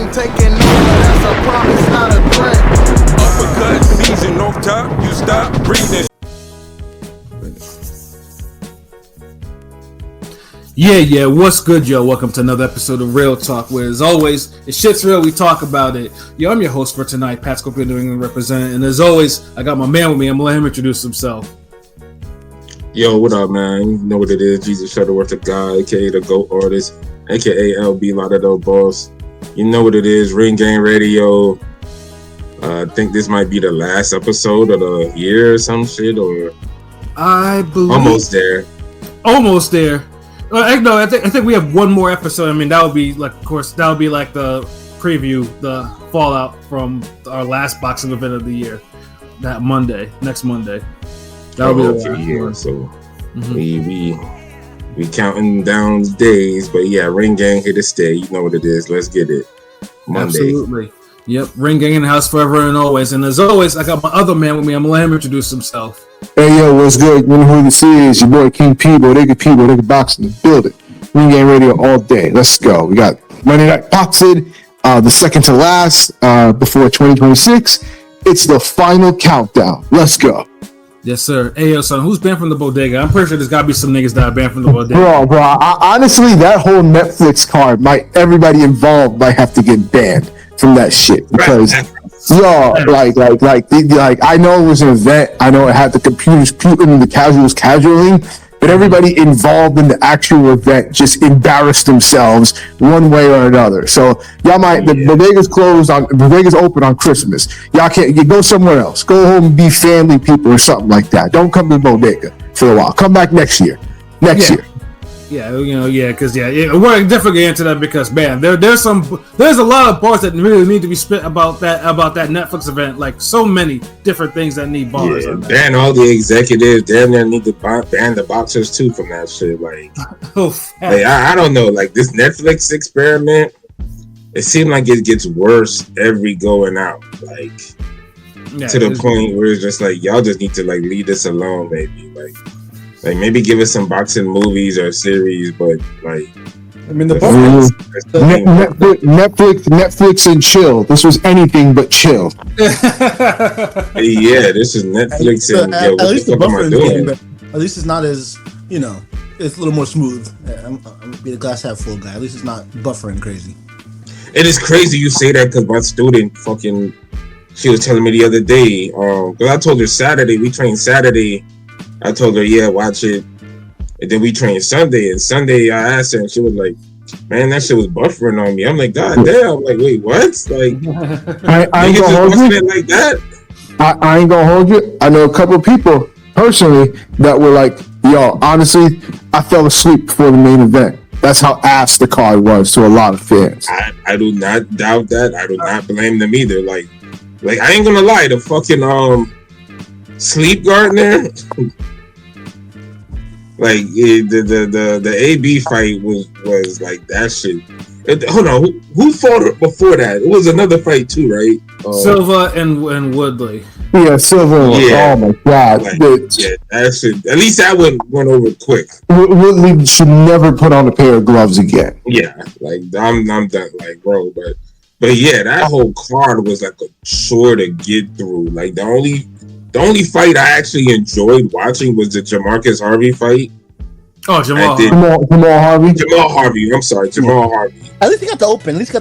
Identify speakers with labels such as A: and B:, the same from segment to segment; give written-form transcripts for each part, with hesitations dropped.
A: I'm taking over, that's a promise, not a threat.
B: Uppercut season off top, you stop breathing.
C: Yeah, what's good, yo? Welcome to another episode of Real Talk, where as always, if shit's real, we talk about it. Yo, I'm your host for tonight, Pat Scorpio, New England representative, and as always, I got my man with me. I'm gonna let him introduce himself.
D: Yo, what up, man? You know what it is, Jesus Shuttleworth, the guy, aka the GOAT artist, aka LB Lauderdale Boss. You know what it is, Ring Gang Radio. I think this might be the last episode of the year or some shit, or
C: I believe
D: almost there.
C: Almost there. No, I think we have one more episode. I mean, that would be like, of course, that would be like the preview, the fallout from our last boxing event of the year. That Monday, next Monday. That would be the last
D: one. So we counting down the days, but yeah, Ring Gang here to stay. You know what it is. Let's get it. Monday.
C: Absolutely. Yep, Ring Gang in the house forever and always. And as always, I got my other man with me. I'm gonna let him introduce himself.
E: Hey, yo, what's good? You know who this is? Your boy King P, Bodega Boxing, in the building. Ring Gang Radio all day. Let's go. We got Monday Night Boxing, the second to last before 2026. It's the final countdown. Let's go.
C: Yes, sir. Hey, yo, son, who's banned from the bodega? I'm pretty sure there's got to be some niggas that are banned from the bodega.
E: Bro, honestly, that whole Netflix card, everybody involved might have to get banned from that shit because, yo, like, I know it was an event. I know it had the computers and the casuals casualing, but everybody involved in the actual event just embarrassed themselves one way or another. So y'all might, the bodega's bodega's open on Christmas. Y'all can't, you go somewhere else. Go home and be family people or something like that. Don't come to the bodega for a while. Come back next year. Year.
C: Yeah, because we're definitely into that because man, there's a lot of bars that really need to be spit about that Netflix event. Like so many different things that need bars.
D: Yeah, ban all the executives. Damn near need to ban the boxers too from that shit. Like, I don't know. Like this Netflix experiment, it seemed like it gets worse every going out. Like to the point where it's just like y'all just need to like leave this alone, maybe. Like maybe give us some boxing movies or series, but like
E: I mean Netflix and chill. This was anything but chill.
D: Yeah, this is Netflix and
F: at least the buffering game, at least it's not as it's a little more smooth. I'm gonna be the glass half full guy. At least it's not buffering crazy.
D: It is crazy you say that because my student she was telling me the other day, because I told her Saturday, we trained Saturday. I told her, yeah, watch it. And then we trained Sunday. And Sunday, I asked her, and she was like, man, that shit was buffering on me. I'm like, God damn. I'm like, wait, what? Like,
E: I ain't gonna hold you.
D: Like that?
E: I ain't gonna hold you. I know a couple of people, personally, that were like, yo, honestly, I fell asleep before the main event. That's how ass the card was to a lot of fans.
D: I do not doubt that. I do not blame them either. Like I ain't gonna lie, the fucking, Sleep Gardner, like the AB fight was like that shit. Hold on, who fought before that? It was another fight too, right?
C: Silva and Woodley.
E: Yeah, Silva. Yeah. Oh my god,
D: that shit. At least that went over quick.
E: Woodley should never put on a pair of gloves again.
D: Yeah, like I'm done, like bro, but yeah, that whole card was like a chore to get through. Like the only fight I actually enjoyed watching was the Jamarcus Harvey fight.
C: Oh, Jamal
E: Harvey.
D: Jamal Harvey. I'm sorry, Jamal Harvey.
F: At least he got the open. Not be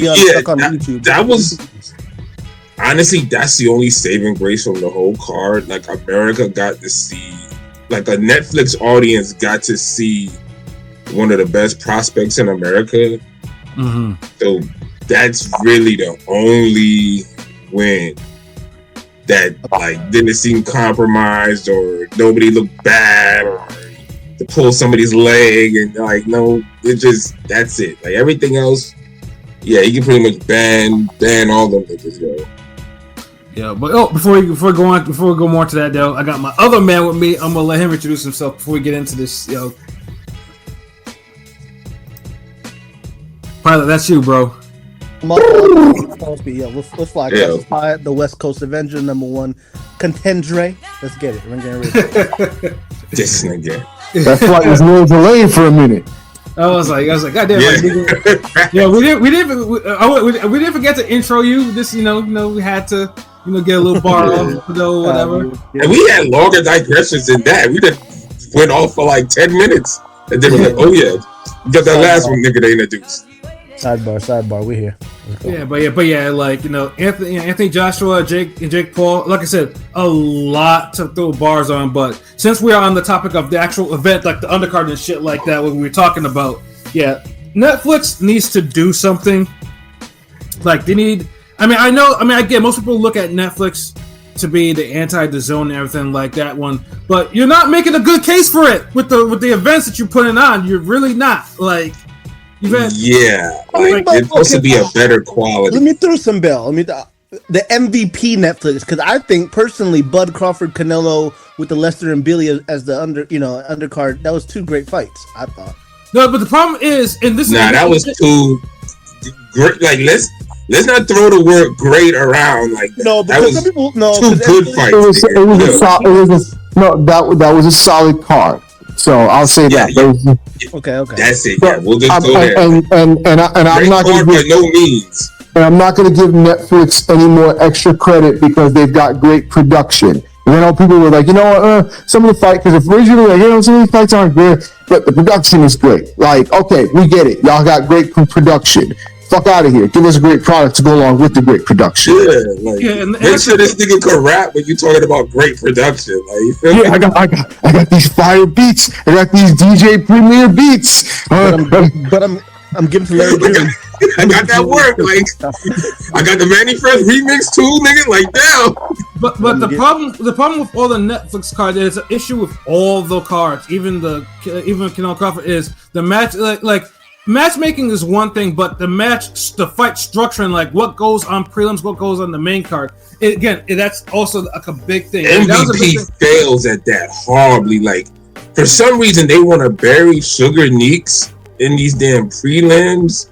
F: stuck on YouTube.
D: That was honestly, that's the only saving grace from the whole card. Like America got to see, like a Netflix audience got to see one of the best prospects in America.
C: Mm-hmm.
D: So that's really the only win. That like didn't seem compromised or nobody looked bad or to pull somebody's leg and like no, that's it. Like everything else, yeah, you can pretty much ban all them niggas, yo.
C: Yeah, but before we go more to that though, I got my other man with me. I'm gonna let him introduce himself before we get into this, yo. Pilot, that's you, bro.
F: Let's fly. Yeah. The West Coast Avenger, #1 contender. Let's get it.
D: This nigga.
E: That flight was a little delayed for a minute.
C: I was like, God damn, we didn't forget to intro you. This, we had to, get a little bar off, whatever.
D: And we had longer digressions than that. We just went off for like 10 minutes, and then we're like, oh yeah, you got that last one, nigga, they introduced.
F: Sidebar, we here.
C: Yeah, but like Anthony Joshua, Jake Paul. Like I said, a lot to throw bars on. But since we are on the topic of the actual event, like the undercard and shit like that, what we were talking about, Netflix needs to do something. Like they need. I get most people look at Netflix to be the DAZN and everything like that one, but you're not making a good case for it with the events that you're putting on. You're really not like.
D: It's supposed to be a better quality.
F: Let me throw some bell. The MVP Netflix, because I think personally, Bud Crawford, Canelo with the Lester and Billy as the undercard, that was 2 great fights. I thought.
C: No, but the problem is,
D: that was too great. Like let's not throw the word "great" around like that.
F: No, because some people 2
D: good fights.
E: That was a solid card. So I'll say that.
F: Okay.
D: That's it. Yeah, we'll just go there.
E: And I'm not going to
D: no means.
E: And I'm not going to give Netflix any more extra credit because they've got great production. And people were like, some of the fights, because originally, some of these fights aren't good, but the production is great. Like, okay, we get it. Y'all got great production. Fuck out of here. Give us a great product to go along with the great production.
D: Make sure this nigga can rap when you talking about great production. Like, you feel me?
E: I got these fire beats. I got these DJ Premier beats.
F: But I'm giving to Larry June.
D: I got that work. Like, I got the Manny Fresh remix too, nigga. Like, damn.
C: But the problem with all the Netflix cards is an issue with all the cards, even Canelo Crawford, is the match like. Matchmaking is one thing, but the fight structuring, like what goes on prelims, what goes on the main card, that's also like a big thing.
D: MVP fails at that horribly. Like, for some reason, they want to bury Sugar Neeks in these damn prelims.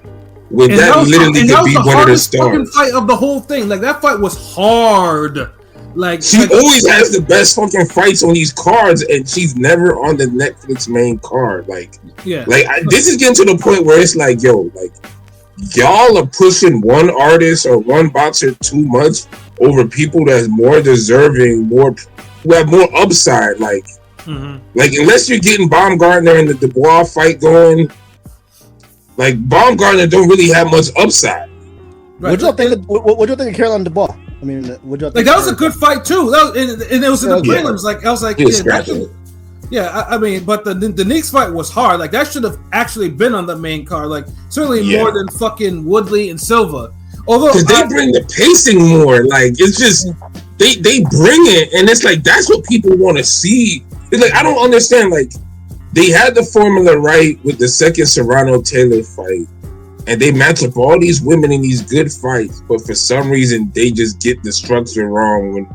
D: When that literally could be one of the stars.
C: Fight of the whole thing, like that fight was hard. Like
D: she always has the best fucking fights on these cards, and she's never on the Netflix main card. Like, this is getting to the point where it's like, y'all are pushing one artist or one boxer too much over people that's more deserving, who have more upside. Like, unless you're getting Baumgartner and the Dubois fight going, like Baumgartner don't really have much upside.
F: Right. What do you think of Caroline Dubois?
C: That was a good fight too. And it was in the prelims. Like I was like, but the Knicks fight was hard. Like that should have actually been on the main card. Like certainly more than fucking Woodley and Silva. Although
D: because they bring the pacing more. Like it's just they bring it, and it's like that's what people want to see. It's like I don't understand. Like they had the formula right with the second Serrano Taylor fight. And they match up all these women in these good fights, but for some reason they just get the structure wrong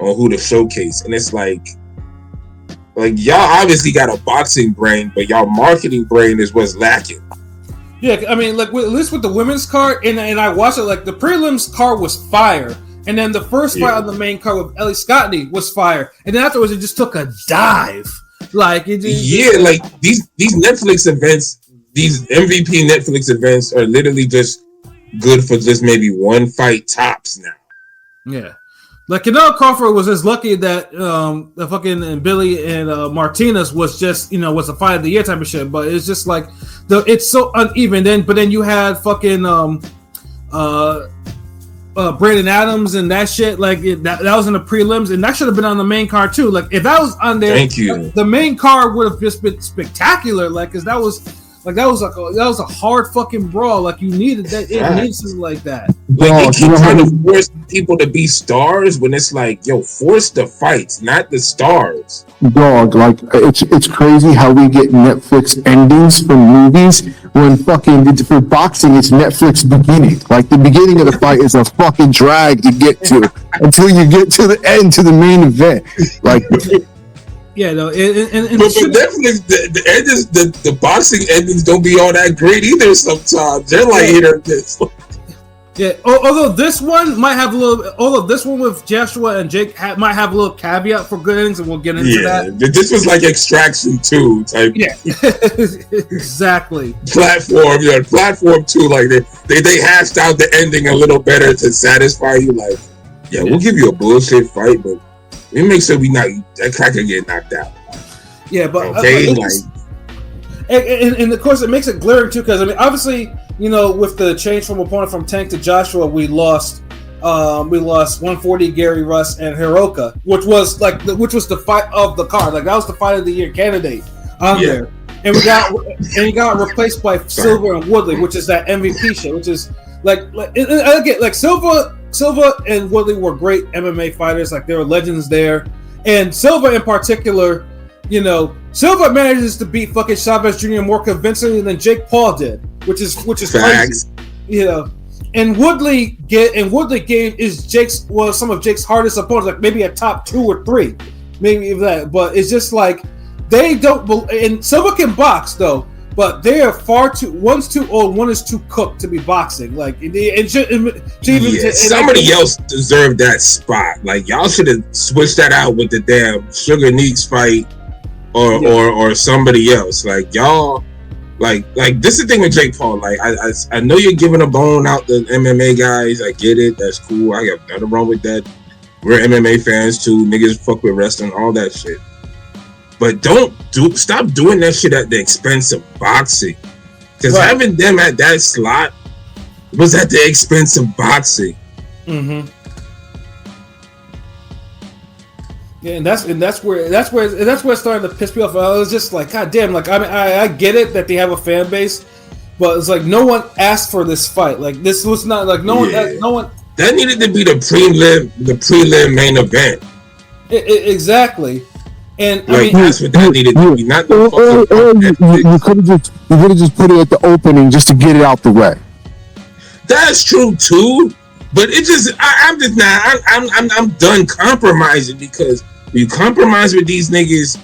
D: on who to showcase. And it's like y'all obviously got a boxing brain, but y'all marketing brain is what's lacking.
C: Yeah, at least with the women's card, and I watched it. Like the prelims card was fire, and then the first fight on the main card with Ellie Scotty was fire, and then afterwards it just took a dive. Like these Netflix events. These MVP Netflix events are literally just good for just maybe one fight tops now. Yeah. Like Canelo Crawford was just lucky that the fucking Billy and Martinez was just, was a fight of the year type of shit. But it's just like it's so uneven. Then you had fucking Brandon Adams and that shit. Like that was in the prelims, and that should have been on the main card too. Like if that was on there, the main card would have just been spectacular. Like because that was a hard fucking brawl. Like you needed that. It needs something like that.
D: Like they keep trying to force people to be stars when it's like, force the fights, not the stars.
E: Dog, like it's crazy how we get Netflix endings for movies when fucking for boxing it's Netflix beginning. Like the beginning of the fight is a fucking drag to get to until you get to the end, to the main event. Like.
C: Yeah, no,
D: but for Netflix, the boxing endings don't be all that great either. Sometimes they're like hit or miss.
C: Yeah, although this one might have a little, although this one with Joshua and Jake might have a little caveat for good endings, and we'll get into that.
D: This was like Extraction 2 type.
C: Yeah, exactly.
D: Platform 2. Like they hashed out the ending a little better to satisfy you. Like, we'll give you a bullshit fight, but we make sure that cracker get knocked out.
C: Yeah, but
D: okay,
C: and of course it makes it glaring too, because I mean, obviously, you know, with the change from opponent from Tank to Joshua, we lost 140 Gary Russ and Hiroka, which was the fight of the card. Like that was the fight of the year candidate on there, and he got replaced by Silva and Woodley, which is that MVP shit, which is like Silva and Woodley were great MMA fighters, like they were legends there, and Silva in particular. You know, Silva manages to beat fucking Chavez Jr. more convincingly than Jake Paul did, which is crazy. You know, and Woodley gave some of Jake's hardest opponents, like maybe a top 2 or 3, maybe even that. But it's just like they don't. And Silva can box though, but they are one's too old, one is too cooked to be boxing. Like
D: somebody else deserved that spot. Like y'all should have switched that out with the damn Sugar Neeks fight. Or somebody else. Like y'all, like this is the thing with Jake Paul. Like I know you're giving a bone out the MMA guys. I get it. That's cool. I got nothing wrong with that. We're MMA fans too. Niggas fuck with wrestling, all that shit. But stop doing that shit at the expense of boxing. Because having them at that slot was at the expense of boxing.
C: Mm-hmm. Yeah, and that's where it's starting to piss me off. I was just like, God damn! Like, I mean, I get it that they have a fan base, but it's like no one asked for this fight. Like, this was not like no one.
D: That needed to be the prelim main event.
C: Exactly, and
D: like, I mean, that's what that needed to be. Not the
E: you could have just put it at the opening just to get it out the way.
D: That's true too, but it just I'm just not. I'm done compromising because. You compromise with these niggas,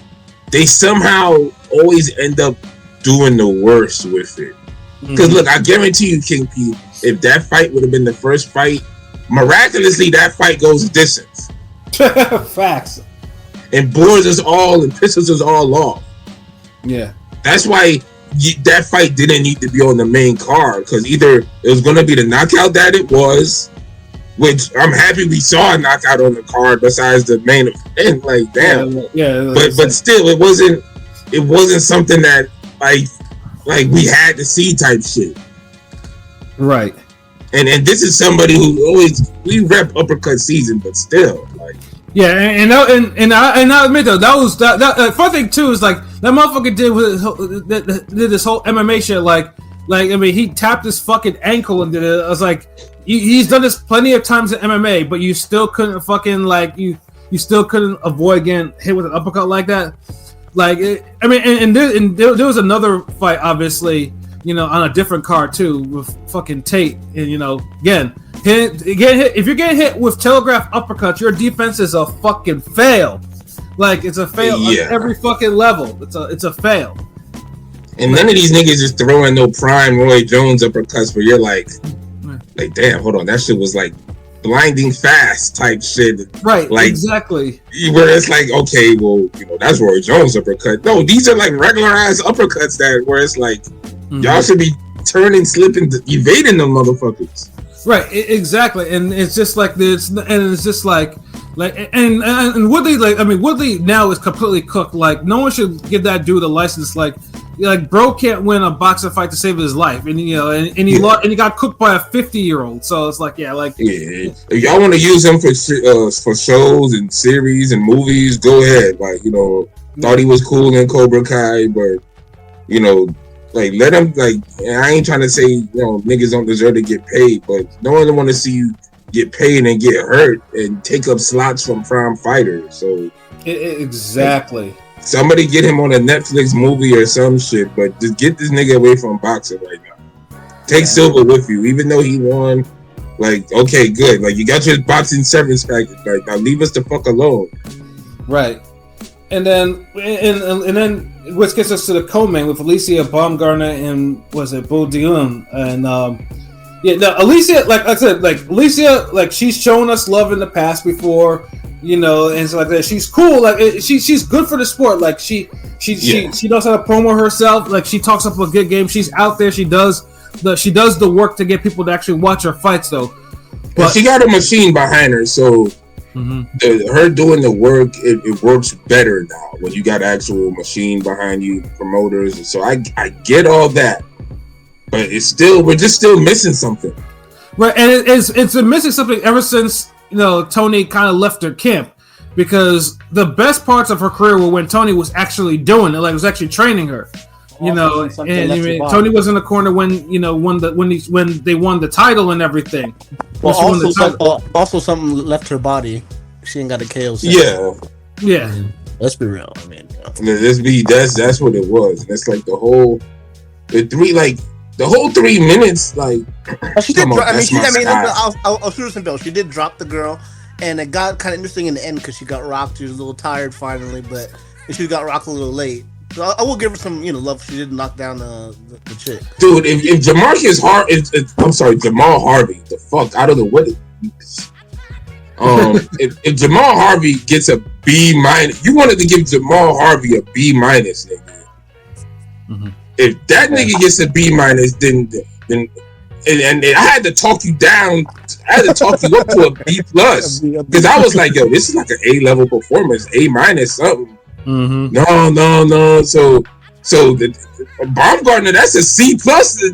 D: they somehow always end up doing the worst with it. Because look, I guarantee you, King P, if that fight would have been the first fight, miraculously that fight goes distance.
C: Facts.
D: And bores us all and pisses us all off.
C: Yeah.
D: That's why that fight didn't need to be on the main card, because either it was going to be the knockout that it was, which I'm happy we saw a knockout on the card besides the main event. Like, damn.
C: Yeah.
D: But still, it wasn't something that like we had to see type shit.
C: Right.
D: And this is somebody who we rep uppercut season, but still, like.
C: Yeah, and I admit though that fun thing too is like that motherfucker did this whole MMA shit like I mean he tapped his fucking ankle and did it. I was like. He's done this plenty of times in MMA, but you still couldn't fucking like you still couldn't avoid getting hit with an uppercut like that. Like I mean, and there was another fight, obviously, you know, on a different card too with fucking Tate, and you know, again hit. If you're getting hit with telegraph uppercuts, your defense is a fucking fail. Like it's a fail on every fucking level. It's a fail.
D: And none of these niggas is throwing no prime Roy Jones uppercuts, but you're like, damn, hold on, that shit was like blinding fast type shit.
C: Right,
D: like,
C: exactly.
D: Where it's like, okay, well, you know, that's Roy Jones uppercut. No, these are like regular ass uppercuts where it's like, y'all should be turning, slipping, evading them motherfuckers.
C: Right, exactly. And it's just like this, and it's just like and Woodley, like, I mean, Woodley now is completely cooked. Like, no one should give that dude a license. Like bro can't win a boxing fight to save his life, and you know, and he lost, and he got cooked by a 50-year-old. So it's like, if
D: y'all want to use him for shows and series and movies, go ahead. Like, you know, thought he was cool in Cobra Kai, but you know, like, let him, like, I ain't trying to say, you know, niggas don't deserve to get paid, but no one want to see you get paid and get hurt and take up slots from prime fighters. So
C: exactly.
D: Like, somebody get him on a Netflix movie or some shit, but just get this nigga away from boxing right now. Take Silva with you, even though he won. Like, okay, good. Like, you got your boxing severance package. Like, now leave us the fuck alone.
C: Right. And then which gets us to the co-main with Alicia Baumgartner and was it Bo Dion, and Yeah, no, Alicia, like I said, like Alicia, like she's shown us love in the past before, you know, and so like that. She's cool, like she's good for the sport. Like she knows how to promo herself. Like she talks up a good game. She's out there. She does the work to get people to actually watch her fights, though.
D: But she got a machine behind her, so her doing the work, it works better now when you got an actual machine behind you, promoters. And so I get all that. But we're just still missing something.
C: Right, and it's been missing something ever since, you know, Tony kind of left her camp. Because the best parts of her career were when Tony was actually doing it, like was actually training her. You know, and I mean, Tony was in the corner when, you know, when they won the title and everything.
F: Well, also something left her body. She ain't got a KO.
C: Yeah.
F: Let's be real. I mean,
D: that's what it was. And it's like the whole 3 minutes, like.
F: She did. I'll shoot her some bells. She did drop the girl, and it got kind of interesting in the end because she got rocked. She was a little tired finally, but she got rocked a little late. So I will give her some, you know, love. She did knock down the chick.
D: Dude, if Jamal Harvey, the fuck, I don't know what. If Jamal Harvey gets a B-, you wanted to give Jamal Harvey a B-, nigga. Mm-hmm. If that nigga gets a B-, then and I had to talk you down. I had to talk you up to a B+ because I was like, yo, this is like an A-level performance, A- something. Mm-hmm. No. So the Baumgartner, that's a C+.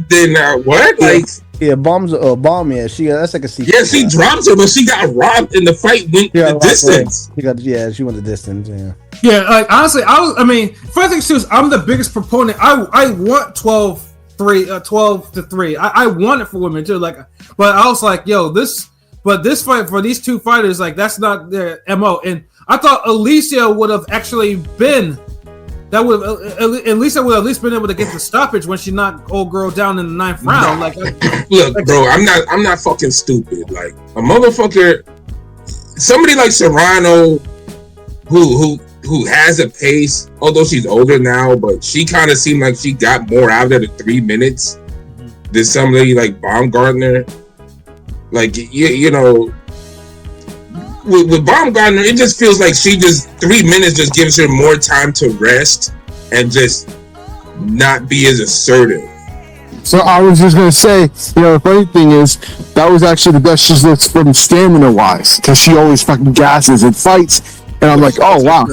D: Then what? Like,
F: yeah, bomb. Yeah, that's like a C+.
D: Yeah, she dropped her, but she got robbed in the fight. Went the distance.
F: She went the distance. Yeah.
C: Yeah, like honestly, funny thing too is I'm the biggest proponent. I want 12-3. I want it for women too. Like, but I was like, yo, this fight for these two fighters, like that's not their MO. And I thought Alicia would have actually been. That would at least been able to get the stoppage when she knocked old girl down in the 9th round.
D: Look, bro, I'm not fucking stupid. Like a motherfucker, somebody like Serrano, who has a pace, although she's older now, but she kind of seemed like she got more out of the 3 minutes than somebody like Baumgartner. Like you know. With Baumgartner, it just feels like 3 minutes just gives her more time to rest and just not be as assertive.
E: So I was just gonna say, you know, the funny thing is that was actually the best she's looked from stamina wise, because she always fucking gasses and fights, and I'm like, oh wow.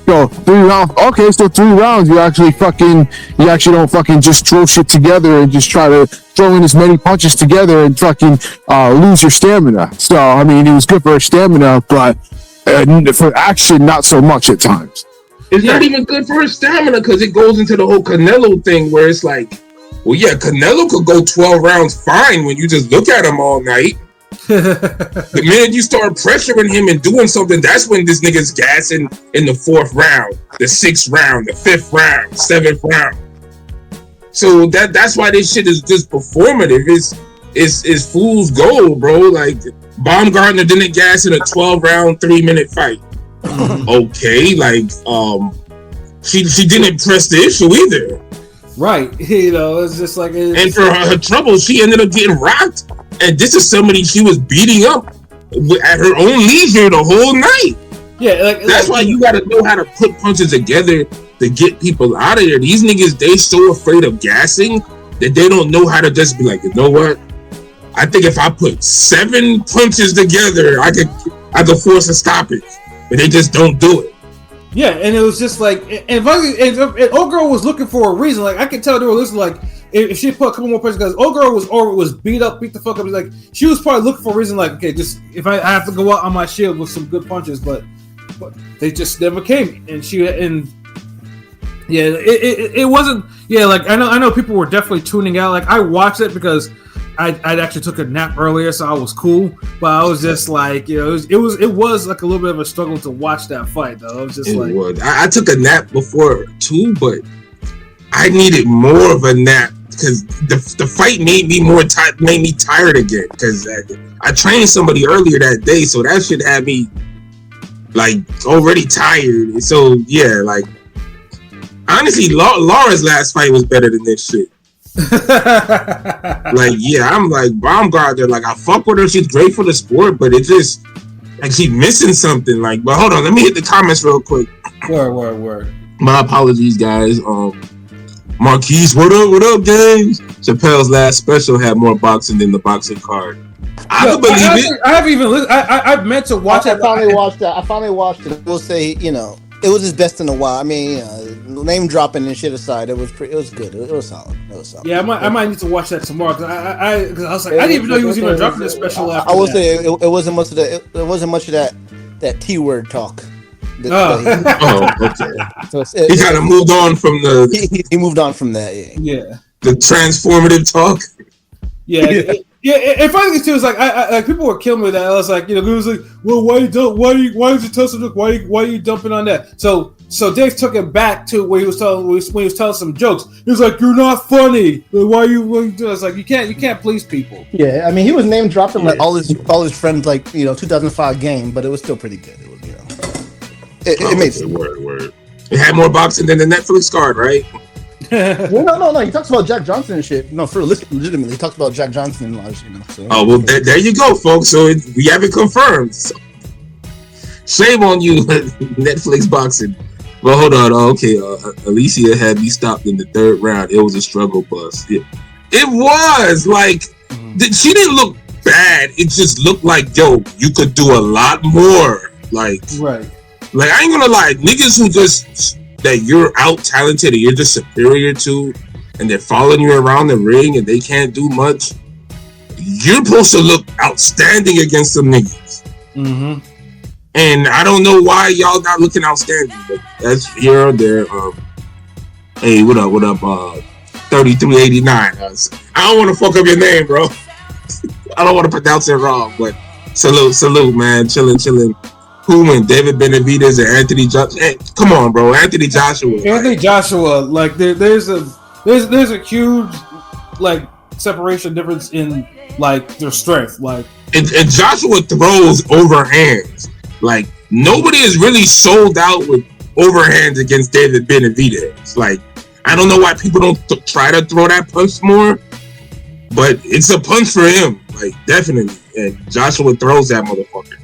E: So 3 rounds. Okay, so 3 rounds. You actually don't fucking just throw shit together and just try to throw in as many punches together and fucking lose your stamina. So I mean, it was good for her stamina, but for action, not so much at times.
D: It's not even good for her stamina because it goes into the whole Canelo thing where it's like, well, yeah, Canelo could go 12 rounds fine when you just look at him all night. The minute you start pressuring him and doing something, that's when this nigga's gassing in the 4th round, the 6th round, the 5th round, 7th round. So that's why this shit is just performative. It's fool's gold, bro. Like Baumgartner didn't gas in a 12-round, 3-minute fight. Okay, like she didn't press the issue either.
C: Right, you know, it's just like.
D: And for her trouble, she ended up getting rocked. And this is somebody she was beating up at her own leisure the whole night.
C: Yeah,
D: that's why you got to know how to put punches together to get people out of there. These niggas, they so afraid of gassing that they don't know how to just be like, you know what? I think if I put 7 punches together, I could force a stoppage. But they just don't do it.
C: Yeah, and it was just like, and old girl was looking for a reason. Like I could tell they were listening. Like if she put a couple more punches, because old girl was beat the fuck up. Like she was probably looking for a reason. Like okay, just if I have to go out on my shield with some good punches, but they just never came. And it wasn't. Yeah, like I know people were definitely tuning out. Like I watched it because I actually took a nap earlier, so I was cool. But I was just like, you know, it was like a little bit of a struggle to watch that fight, though. It was just
D: I took a nap before too, but I needed more of a nap because the fight made me tired again. Because I trained somebody earlier that day, so that shit had me like already tired. So yeah, like honestly, Laura's last fight was better than this shit. Like, yeah, I'm like Baumgartner. Like, I fuck with her. She's great for the sport, but it just like she's missing something. Like, but hold on, let me hit the comments real quick.
C: Word.
D: My apologies, guys. Marquise, what up, James? Chappelle's last special had more boxing than the boxing card. I can believe it.
C: I haven't even listened. I meant to watch it.
F: I finally watched it. I will say, it was his best in a while. I mean, name dropping and shit aside, it was good. It was solid.
C: Yeah, I might need to watch that tomorrow because I was like, I didn't even know he was even dropping this special.
F: I will say it wasn't much of that T word talk.
D: Okay. So he kind of moved on from the.
F: He moved on from that.
C: Yeah.
D: The transformative talk.
C: Yeah. And funny thing too is like people were killing me with that. I was like, it was like, well, why did you tell some? Why are you dumping on that? So Dave took it back to when he was telling some jokes. He was like, you're not funny. Why are you doing? I was like, you can't please people.
F: Yeah, I mean, he was name dropping like all his friends, like 2005 game, but it was still pretty good. It was, it made sense.
D: Word. It had more boxing than the Netflix card, right?
F: No. He talks about Jack Johnson and shit. No, for legitimately, he talks about Jack Johnson and all, So.
D: Oh well, there you go, folks. So we have it confirmed. So, shame on you, Netflix boxing. Well, hold on. Okay, Alicia had me stopped in the third round. It was a struggle bus. It was like she didn't look bad. It just looked like, yo, you could do a lot more. Like,
C: right.
D: Like, I ain't gonna lie, niggas who just that you're out talented and you're just superior to, and they're following you around the ring and they can't do much. You're supposed to look outstanding against some niggas.
C: Mm-hmm.
D: And I don't know why y'all not looking outstanding, but that's here or there. Hey, what up? 3389. I don't want to fuck up your name, bro. I don't want to pronounce it wrong, but salute, man. Chilling. Who win? David Benavidez and Anthony Joshua? Hey, come on, bro. Anthony Joshua,
C: like there's a huge like separation difference in like their strength. Like
D: and Joshua throws overhands. Like nobody is really sold out with overhands against David Benavidez. Like I don't know why people don't try to throw that punch more, but it's a punch for him. Like definitely, and Joshua throws that motherfucker.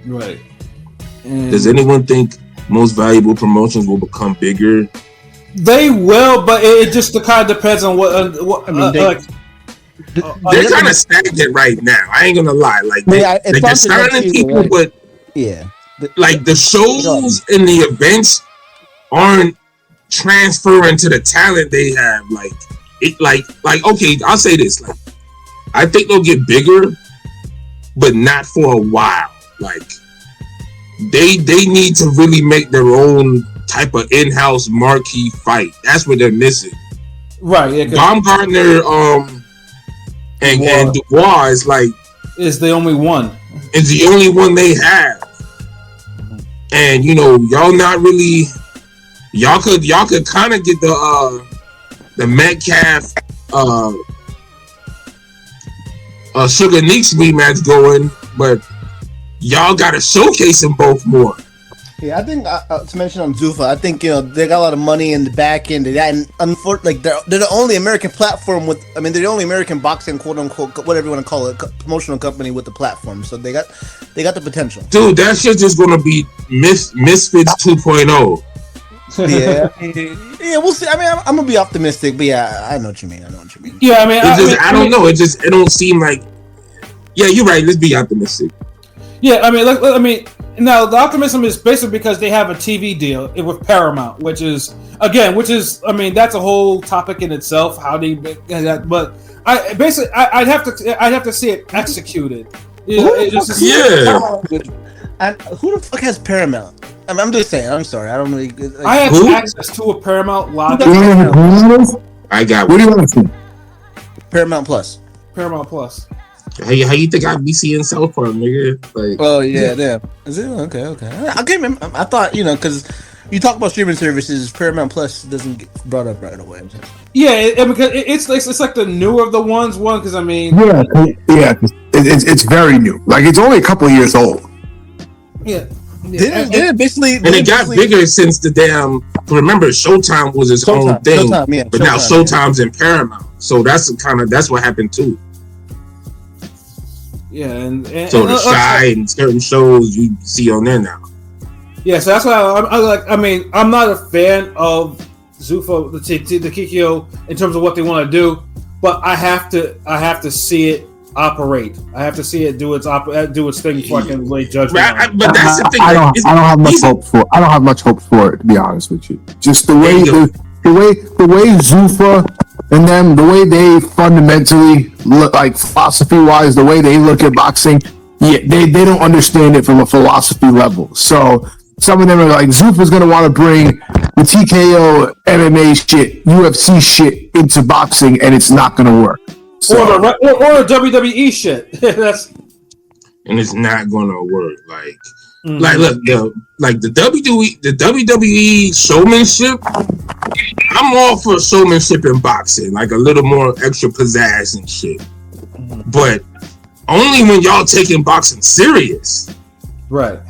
C: Right.
D: Does anyone think most valuable promotions will become bigger?
C: They will, but it just kind of depends on what. I mean,
D: they're kind of stagnant right now. I ain't gonna lie. Like they're starting people, right? But
F: yeah,
D: like the shows and the events aren't transferring to the talent they have. Like it, like okay, I'll say this. Like I think they'll get bigger, but not for a while. Like. They need to really make their own type of in-house marquee fight. That's what they're missing.
C: Right. Yeah,
D: Baumgartner and Dubois
C: is the only one.
D: Is the only one they have. And y'all not really. Y'all could kind of get the Metcalf Sugar Neeks rematch going, but. Y'all gotta showcase them both more.
F: Yeah, I think to mention on Zuffa, I think they got a lot of money in the back end. And unfortunately, they're the only American platform with. I mean, they're the only American boxing quote unquote whatever you want to call it promotional company with the platform. So they got the potential.
D: Dude, that shit's just gonna be Misfits 2.0.
F: Yeah, we'll see. I mean, I'm gonna be optimistic, but yeah, I know what you mean.
C: Yeah, I mean,
D: I don't know. It don't seem like. Yeah, you're right. Let's be optimistic.
C: Yeah, I mean, now the optimism is basically because they have a TV deal with Paramount, which is, I mean, that's a whole topic in itself. How they make that, but I'd have to see it executed.
F: And who the fuck has Paramount? I'm just saying. I'm sorry. I don't really.
C: I have access to a Paramount lobby.
D: I got.
E: What do you want to see?
F: Paramount Plus.
D: How you think I'd be seeing South Park, nigga? Like,
F: oh yeah. Is it okay? I can't remember. I thought because you talk about streaming services, Paramount Plus doesn't get brought up right away.
C: Yeah, because it's like the newer of the ones. Because I mean,
E: it's very new. Like it's only a couple of years old.
C: Yeah,
D: it got bigger since the damn. Remember, Showtime was its own thing, but now Showtime's in Paramount, so that's what happened too.
C: Yeah, and
D: so the Shy and certain shows you see on there now.
C: Yeah, so that's why I like. I mean, I'm not a fan of Zuffa, the Kikyo, in terms of what they want to do, but I have to see it operate. I have to see it do its thing before I can lay judgment.
E: But that's the thing. I don't have much hope for. I don't have much hope for it, to be honest with you. Just the way Zuffa and them, the way they fundamentally look, like philosophy wise, the way they look at boxing, yeah, they don't understand it from a philosophy level. So some of them are like, Zuffa's going to want to bring the TKO, MMA shit, UFC shit into boxing, and it's not going to work. So,
C: or the WWE shit.
D: And it's not going to work. Like look, the WWE showmanship. I'm all for showmanship in boxing, like a little more extra pizzazz and shit. But only when y'all taking boxing serious,
C: right?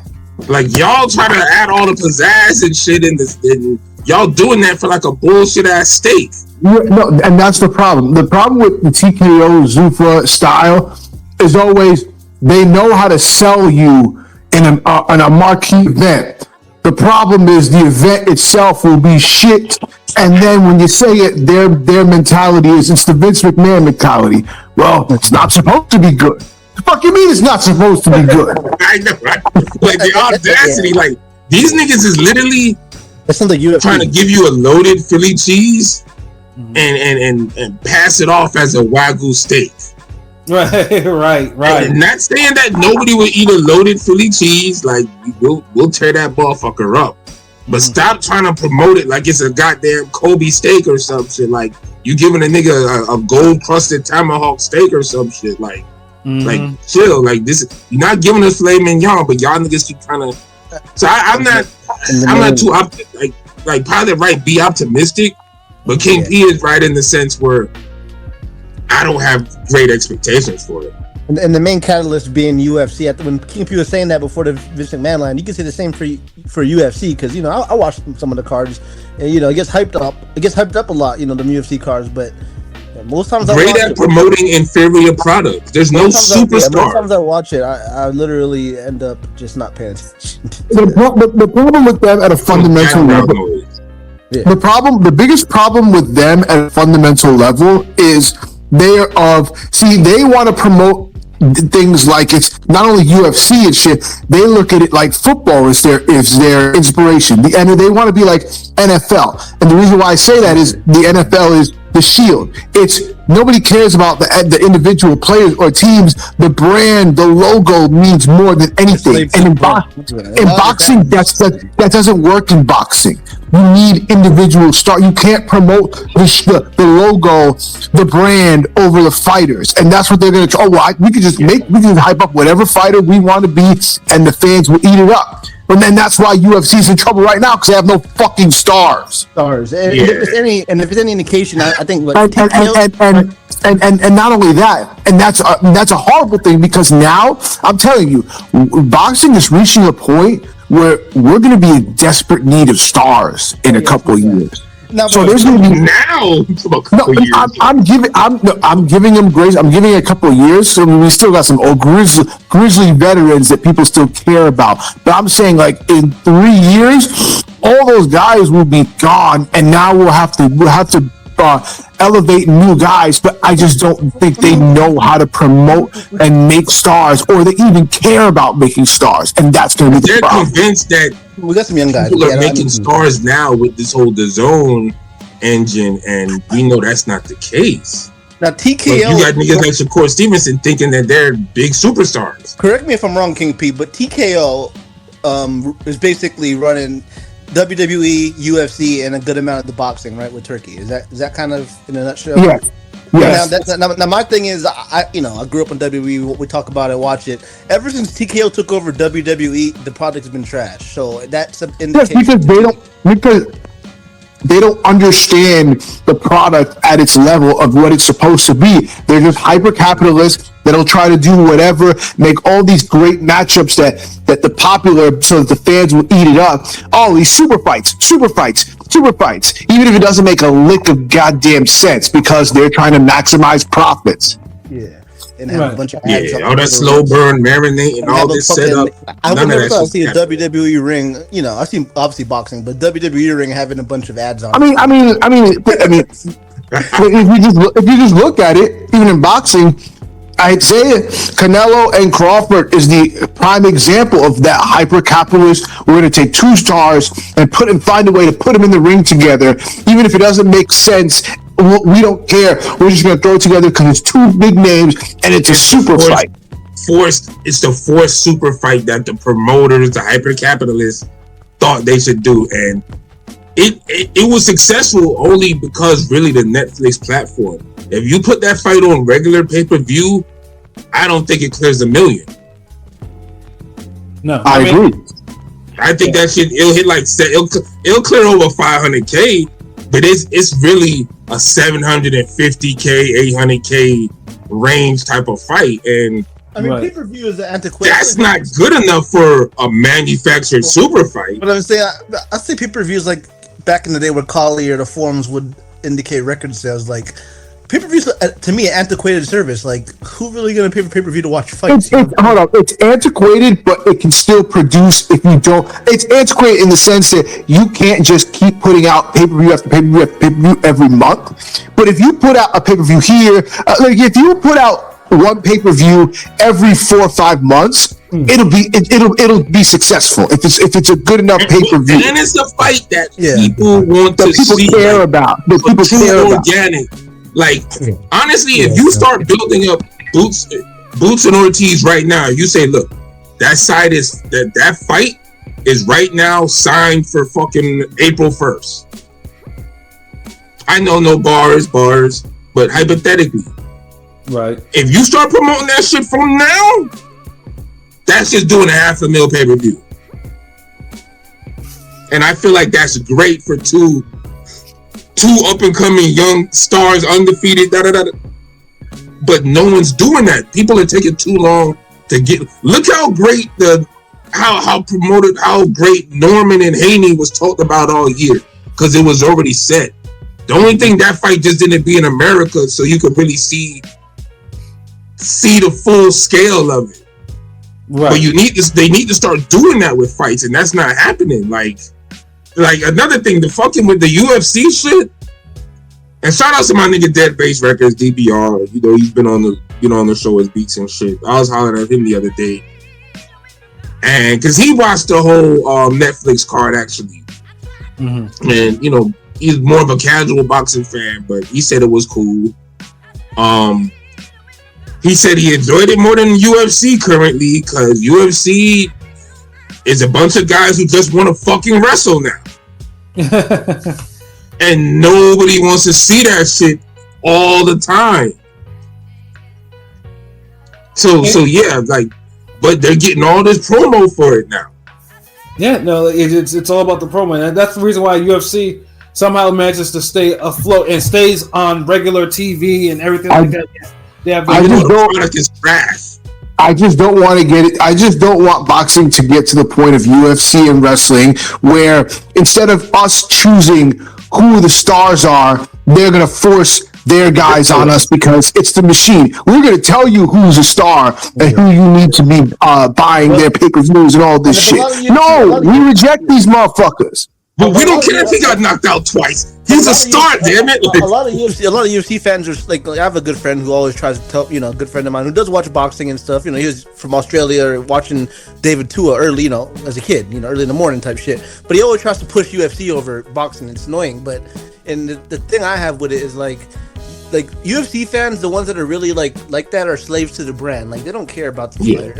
D: Like y'all try to add all the pizzazz and shit in this, and y'all doing that for like a bullshit ass stake.
E: No, and that's the problem. The problem with the TKO Zuffa style is always they know how to sell you in a marquee event. The problem is the event itself will be shit, and then when you say it, their mentality is it's the Vince McMahon mentality. Well, it's not supposed to be good. The fuck you mean it's not supposed to be good?
D: I know, right? Like the audacity, like these niggas is literally trying to give you a loaded Philly cheese and pass it off as a Wagyu steak.
C: Right.
D: And not saying that nobody would eat a loaded Philly cheese. Like we'll tear that motherfucker up. But stop trying to promote it like it's a goddamn Kobe steak or some shit. Like you giving a nigga a gold crusted tomahawk steak or some shit. Like chill. Like this, you're not giving us filet mignon, but y'all niggas keep trying to. So I'm not too like probably right. Be optimistic, but King P is right in the sense where I don't have great expectations for it.
F: And the main catalyst being UFC. When King P was saying that before the Vince McMahon line, you can say the same for UFC because I watched some of the cards, and it gets hyped up. It gets hyped up a lot, the UFC cards, but most times
D: great at promoting inferior products. There's no superstar.
F: Most times I watch it, I literally end up just not paying attention.
E: The problem with them at a fundamental level. Yeah. The biggest problem with them at a fundamental level is they want to promote things like it's not only UFC and shit. They look at it like football is their inspiration. And they want to be like NFL. And the reason why I say that is the NFL is the shield. It's nobody cares about the individual players or teams. The brand, the logo means more than anything. And in boxing, that doesn't work in boxing. You need individual star. You can't promote the logo, the brand over the fighters, and that's what they're going to try. We can just hype up whatever fighter we want to be, and the fans will eat it up. And then that's why UFC's in trouble right now because they have no fucking stars.
F: And if it's any indication, I think
E: and not only that, and that's a horrible thing because now I'm telling you, boxing is reaching a point where we're going to be in desperate need of stars in a couple of years. So there's going to be
D: now.
E: I'm giving them grace. I'm giving it a couple of years. So we still got some old grizzly veterans that people still care about. But I'm saying like in 3 years, all those guys will be gone, and now we'll have to elevate new guys, but I just don't think they know how to promote and make stars, or they even care about making stars, and that's going to be the problem.
D: They're convinced that
F: we got some young guys.
D: People are making stars now with this whole DAZN engine, and we know that's not the case.
F: Now TKO,
D: you got niggas like Shakur Stevenson thinking that they're big superstars.
F: Correct me if I'm wrong, King P, but TKO is basically running WWE, UFC, and a good amount of the boxing, right, with Turkey. Is that kind of in a nutshell?
E: Yeah. Yes.
F: Now my thing is, I grew up on WWE. We talk about it, watch it. Ever since TKO took over WWE, the product has been trash. So that's an indication.
E: Yes, because they don't. they don't understand the product at its level of what it's supposed to be. They're just hyper capitalists that'll try to do whatever, make all these great matchups that the popular, so that the fans will eat it up. Oh, these super fights, even if it doesn't make a lick of goddamn sense, because they're trying to maximize profits.
F: Yeah. And have a bunch of ads.
D: All that slow burn, marinate, and all this setup.
F: I would never thought I'd see a WWE ring. You know, I've seen obviously boxing, but WWE ring having a bunch of ads on.
E: I mean, if you just look at it, even in boxing, I'd say Canelo and Crawford is the prime example of that hyper capitalist. We're going to take two stars and find a way to put them in the ring together, even if it doesn't make sense. We don't care. We're just going to throw it together because it's two big names and it's a super fight.
D: It's the forced super fight that the promoters, the hyper capitalists, thought they should do, and it was successful only because really the Netflix platform. If you put that fight on regular pay-per-view, I don't think it clears $1 million.
C: No,
E: I agree.
D: I think that shit it'll clear over $500K. But it's really a $750K, $800K range type of fight, and
F: I mean, pay-per-view is antiquated.
D: That's not good enough for a manufactured super fight.
F: But I'm saying, I say pay-per-views like back in the day where Collier, the forums would indicate record sales. Like pay-per-views, to me, an antiquated service. Like, who really gonna pay for pay-per-view to watch fights?
E: Hold on, it's antiquated, but it can still produce if you don't. It's antiquated in the sense that you can't just keep putting out pay-per-view after pay-per-view after pay-per-view every month. But if you put out a pay-per-view here, like if you put out one pay-per-view every 4 or 5 months, it'll be successful if it's a good enough pay-per-view.
D: And it's a fight that people want to see.
E: People care about. The people care about.
D: Organic. Like, honestly, if you start building up Boots and Ortiz right now, you say, look, that side is that fight is right now signed for fucking April 1st. I know no bars, but hypothetically,
C: right?
D: If you start promoting that shit from now, that's just doing $500,000 pay-per-view, and I feel like that's great for two up-and-coming young stars, undefeated, but no one's doing that. People are taking too long to get. Look how great how great Norman and Haney was talked about all year, because it was already set. The only thing, that fight just didn't be in America, so you could really see the full scale of it. Right. But they need to start doing that with fights, and that's not happening. Like another thing, the fucking with the UFC shit. And shout out to my nigga Dead Base Records, DBR. You know, he's been on the show with Beats and shit. I was hollering at him the other day, and because he watched the whole Netflix card actually, and you know, he's more of a casual boxing fan, but he said it was cool. He said he enjoyed it more than UFC currently, because UFC is a bunch of guys who just want to fucking wrestle now. And nobody wants to see that shit all the time. So yeah, like, but they're getting all this promo for it now.
C: Yeah, no, it's all about the promo, and that's the reason why UFC somehow manages to stay afloat and stays on regular TV and everything like that.
E: I just don't want to get it. I just don't want boxing to get to the point of UFC and wrestling where instead of us choosing who the stars are, they're going to force their guys on us because it's the machine. We're going to tell you who's a star and who you need to be buying their pay-per-views and all this shit. No, we reject these motherfuckers.
D: But we don't care if he got knocked out twice. He's a star, damn it.
F: A lot of UFC fans are like, I have a good friend who always tries to tell, a good friend of mine who does watch boxing and stuff. He was from Australia watching David Tua early, as a kid, early in the morning type shit. But he always tries to push UFC over boxing. It's annoying. But and the thing I have with it is like UFC fans, the ones that are really like that, are slaves to the brand. Like, they don't care about the fighter.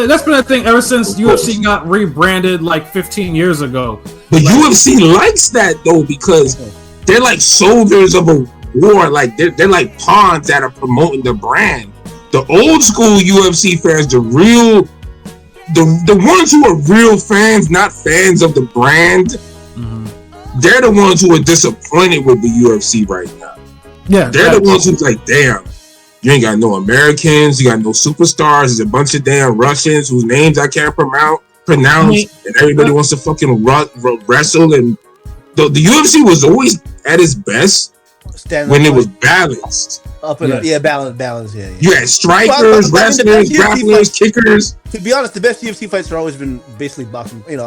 C: That's been a thing ever since UFC got rebranded like 15 years ago.
D: But UFC likes that though, because they're like soldiers of a war. Like they're like pawns that are promoting the brand. The old school UFC fans, the ones who are real fans, not fans of the brand, they're the ones who are disappointed with the UFC right now.
C: Yeah,
D: they're the ones who's like, damn, you ain't got no Americans, you got no superstars. There's a bunch of damn Russians whose names I can't pronounce, and everybody wants to fucking wrestle. And the UFC was always at its best when it was balanced.
F: Balance. Yeah.
D: You had strikers, wrestlers, grapplers, kickers.
F: To be honest, the best UFC fights have always been basically boxing. And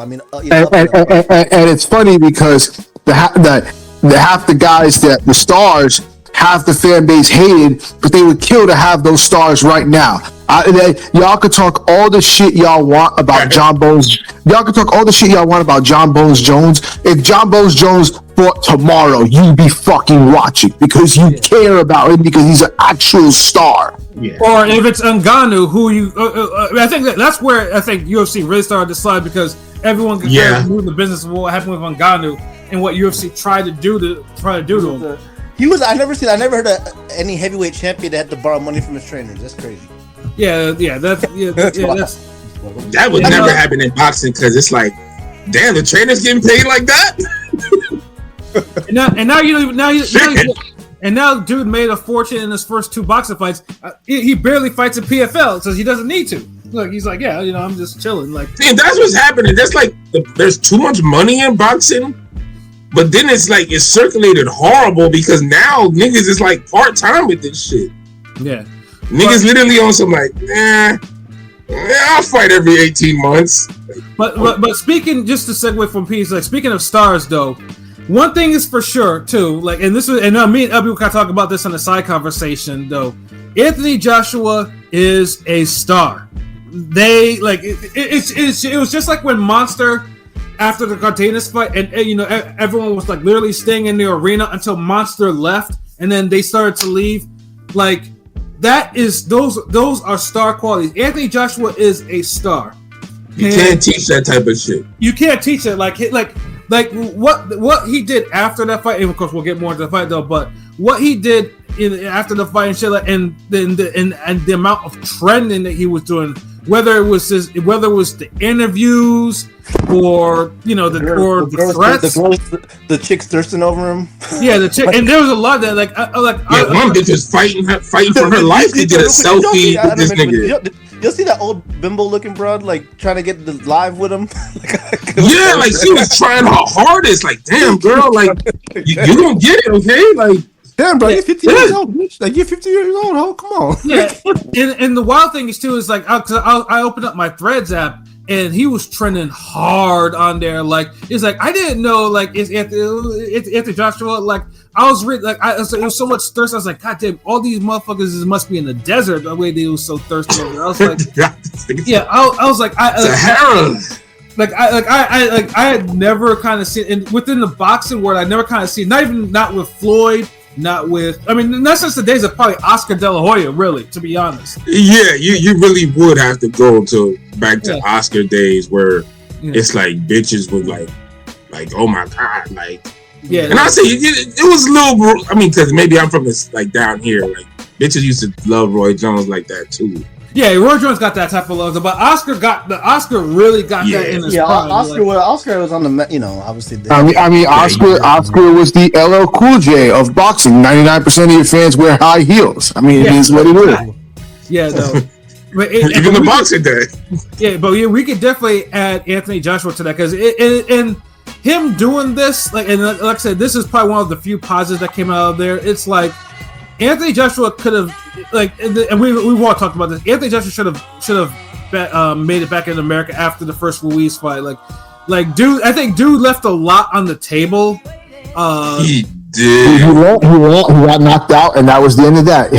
E: it's funny because the half the guys that the stars, half the fan base hated, but they would kill to have those stars right now. Y'all could talk all the shit y'all want about John Bones. Y'all could talk all the shit y'all want about John Bones Jones. If John Bones Jones fought tomorrow, you'd be fucking watching because you care about him because he's an actual star.
C: Yeah. Or if it's Ngannou, who you, I think that's where I think UFC really started to slide because everyone could move the business of what happened with Ngannou and what UFC tried to do to him.
F: He was. I never heard of any heavyweight champion that had to borrow money from his trainers. That's crazy.
C: That
D: would never happen in boxing because it's like, damn, the trainer's getting paid like that.
C: now dude made a fortune in his first 2 boxing fights. He barely fights in PFL, so he doesn't need to. Look, he's like, I'm just chilling. Like,
D: see, that's what's happening. That's like there's too much money in boxing. But then it's like it's circulated horrible because now niggas is like part time with this shit.
C: Yeah,
D: niggas literally on some like, I'll fight every 18 months.
C: But speaking, just to segue from peace, like speaking of stars though, one thing is for sure too, like, and this was, and me and Abby kind of talk about this on a side conversation though. Anthony Joshua is a star. They like it was just like when Monster. After the Cardenas fight, and everyone was like literally staying in the arena until Monster left, and then they started to leave. Like that is those are star qualities. Anthony Joshua is a star.
D: You can't teach that type of shit.
C: You can't teach it. Like what he did after that fight. And of course, we'll get more into the fight though. But what he did after the fight and shit, and the amount of trending that he was doing. Whether it was the interviews or the threats,
F: the chicks thirsting over him.
C: Yeah, the chick, and there was a lot that
D: one bitch was fighting for her life to get a selfie with this nigga.
F: You'll see that old bimbo looking broad like trying to get the live with him.
D: Like she was trying her hardest. Like, damn girl, like you gonna get it, okay? Like.
E: Damn, bro, you're 50 years old, bitch. Like, you're 50 years old, oh, come on.
C: Yeah, and the wild thing is, too, is like, I opened up my Threads app, and he was trending hard on there. Like, it's like, I didn't know, like, it's Anthony Joshua, like, I was reading, like, it was so much thirst. I was like, God damn, all these motherfuckers must be in the desert the way they was so thirsty over there. I was like, I was like, I had never kind of seen, and within the boxing world, I never kind of seen, not with Floyd, not since the days of probably Oscar De La Hoya, really, to be honest.
D: Yeah, you really would have to go back to Oscar days where it's like bitches would like oh my god, like and I say it was a little. I mean, because maybe I'm from this like down here, like bitches used to love Roy Jones like that too.
C: Yeah, Roy Jones got that type of love, but Oscar really got that in his prime.
F: Oscar was on the, obviously.
E: Oscar was the LL Cool J of boxing. 99% of your fans wear high heels. I mean, it is what it is.
C: Yeah, no.
D: Even the boxing day.
C: Yeah, but we could definitely add Anthony Joshua to that because and him doing this, like I said, this is probably one of the few positives that came out of there. It's like Anthony Joshua could have, and we've all talked about this. Anthony Joshua should have made it back in America after the first Ruiz fight. Like dude, I think dude left a lot on the table.
D: He did.
E: He got knocked out, and that was the end of that.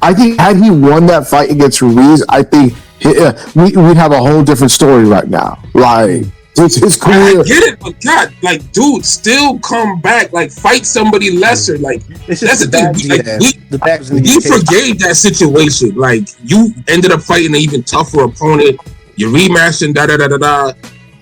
E: I think had he won that fight against Ruiz, I think we'd have a whole different story right now. Like. His career.
D: I get it, but God, like, dude, still come back, like, fight somebody lesser. Like, that's the thing. We forgave that situation. Like, you ended up fighting an even tougher opponent. You rematched and da.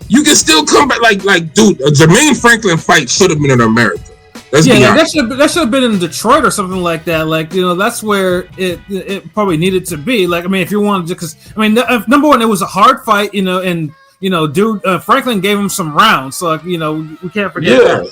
D: You can still come back. Like, dude, a Jermaine Franklin fight should have been in America.
C: That should have been in Detroit or something like that. Like, that's where it probably needed to be. Like, I mean, if you wanted to, because I mean, number one, it was a hard fight, and. Dude, Franklin gave him some rounds, so we can't forget that.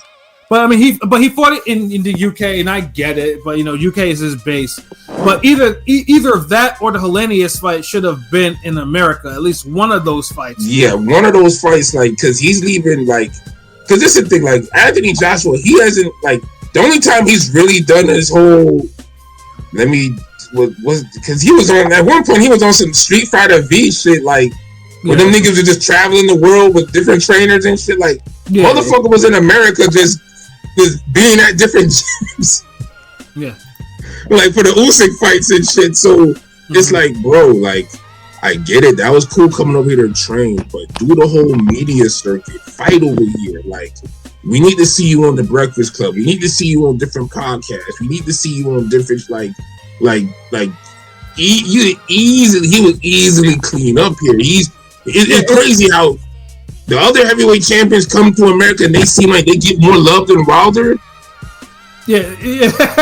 C: But I mean, he fought it in the UK, and I get it. But UK is his base. But either that or the Hellenius fight should have been in America. At least one of those fights.
D: Yeah, one of those fights, like, because he's leaving, like, because this is the thing, like, Anthony Joshua, he hasn't, like, the only time he's really done his whole, because he was on, at one point, he was on some Street Fighter V shit, like, where them niggas were just traveling the world with different trainers and shit, like, motherfucker was in America just being at different gyms.
C: Yeah.
D: Like, for the Usyk fights and shit, so it's like, bro, like, I get it, that was cool coming over here to train, but do the whole media circuit, fight over here, like, we need to see you on the Breakfast Club, we need to see you on different podcasts, we need to see you on different, he would easily clean up here. It's crazy how the other heavyweight champions come to America and they seem like they get more love than Wilder.
C: Yeah,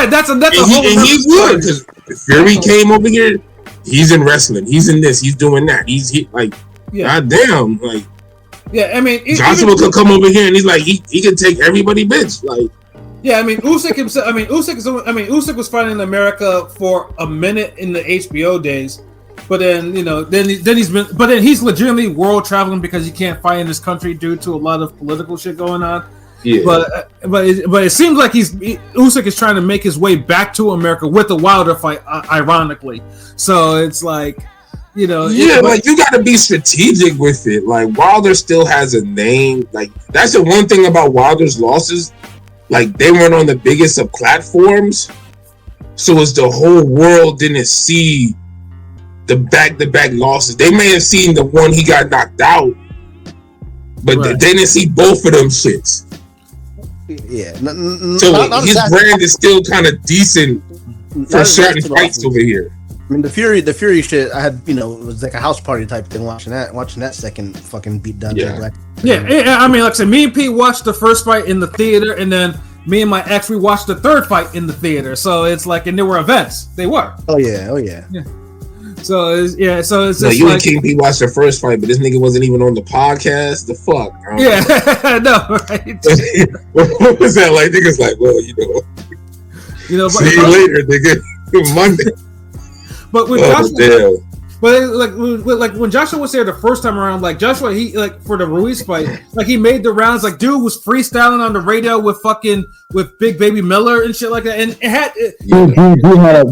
C: that's a whole.
D: And he would, because Fury came over here. He's in wrestling. He's in this. He's doing that. He's like, goddamn, like.
C: Yeah, I mean,
D: Joshua could come over here and he's like, he could take everybody, bitch. Like,
C: yeah, I mean, Usyk himself. Usyk was fighting in America for a minute in the HBO days, but then he's legitimately world traveling because he can't fight in this country due to a lot of political shit going on. Yeah. But it seems like Usyk is trying to make his way back to America with the Wilder fight, ironically. So it's like, like
D: you got to be strategic with it. Like, Wilder still has a name. Like, that's the one thing about Wilder's losses. Like, they weren't on the biggest of platforms, so as the whole world didn't see the back-to-back losses. They may have seen the one he got knocked out, but they didn't see both of them shits.
F: Yeah.
D: So his brand is still kind of decent for certain fights over here.
F: I mean, the Fury shit, I had, it was like a house party type thing watching that second fucking beat down.
C: Yeah. I mean, like I said, me and Pete watched the first fight in the theater, and then me and my ex, we watched the third fight in the theater. So it's like, and there were events. They were.
F: Oh yeah.
C: So it's just
D: you and King P watched the first fight, but this nigga wasn't even on the podcast. The fuck?
C: No, right?
D: What was that like? Niggas like, well, see you later, nigga. Monday.
C: But with Joshua, like when Joshua was there the first time around, like Joshua, he like for the Ruiz fight, like he made the rounds. Like dude was freestyling on the radio with Big Baby Miller and shit like that, and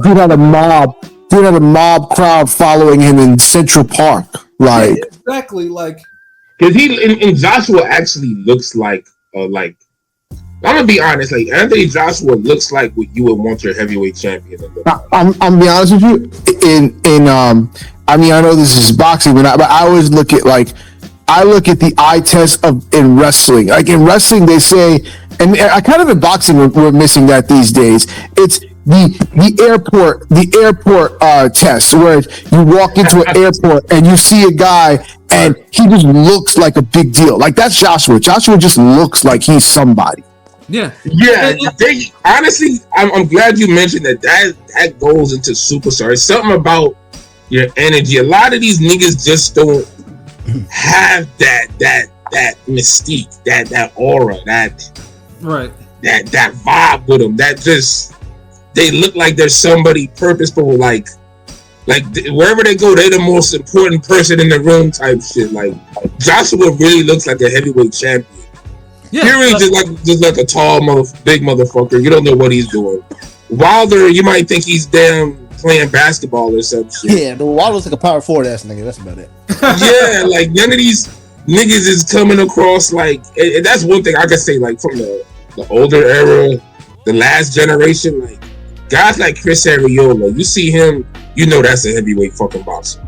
E: dude had a mob crowd following him in Central Park, like
C: exactly, like
D: because he and Joshua actually looks like I'm gonna be honest, like Anthony Joshua looks like what you would want your heavyweight champion to look like.
E: I'm be honest with you. I mean, I know this is boxing, but I always look at the eye test in wrestling. Like in wrestling, they say, and I kind of in boxing we're missing that these days. It's the airport test where you walk into an airport and you see a guy and he just looks like a big deal. Like that's Joshua. Joshua just looks like he's somebody.
D: Yeah. They honestly, I'm glad you mentioned that goes into superstar. It's something about your energy. A lot of these niggas just don't have that mystique, that aura, that vibe with them. That just they look like there's somebody purposeful, like wherever they go, they're the most important person in the room type shit. Like Joshua really looks like a heavyweight champion. Yeah, Fury just like a tall big motherfucker. You don't know what he's doing. Wilder, you might think he's damn playing basketball or some shit.
F: Yeah, the Wilder's like a power forward ass nigga. That's about it.
D: Yeah, like none of these niggas is coming across like. And that's one thing I can say. Like from the older era, the last generation, like guys like Chris Arreola, you see him, you know that's a heavyweight fucking boxer.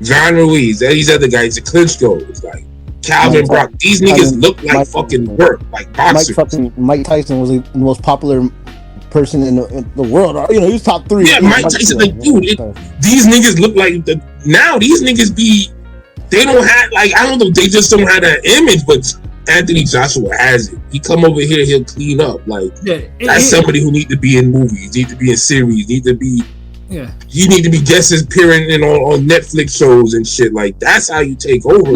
D: John Ruiz, these other guys, the Klitschko, is like. Calvin Brock, these niggas look like fucking work, like boxers.
F: Mike Tyson was the most popular person in the world. He was top 3.
D: Yeah, Mike Tyson, like, dude, these niggas look like now these niggas they don't have, like, I don't know, they just don't have that image, but Anthony Joshua has it. He come over here, he'll clean up. Like, that's somebody who need to be in movies, need to be in series, need to be. Yeah, you need to be guest appearing on Netflix shows and shit. Like that's how you take over.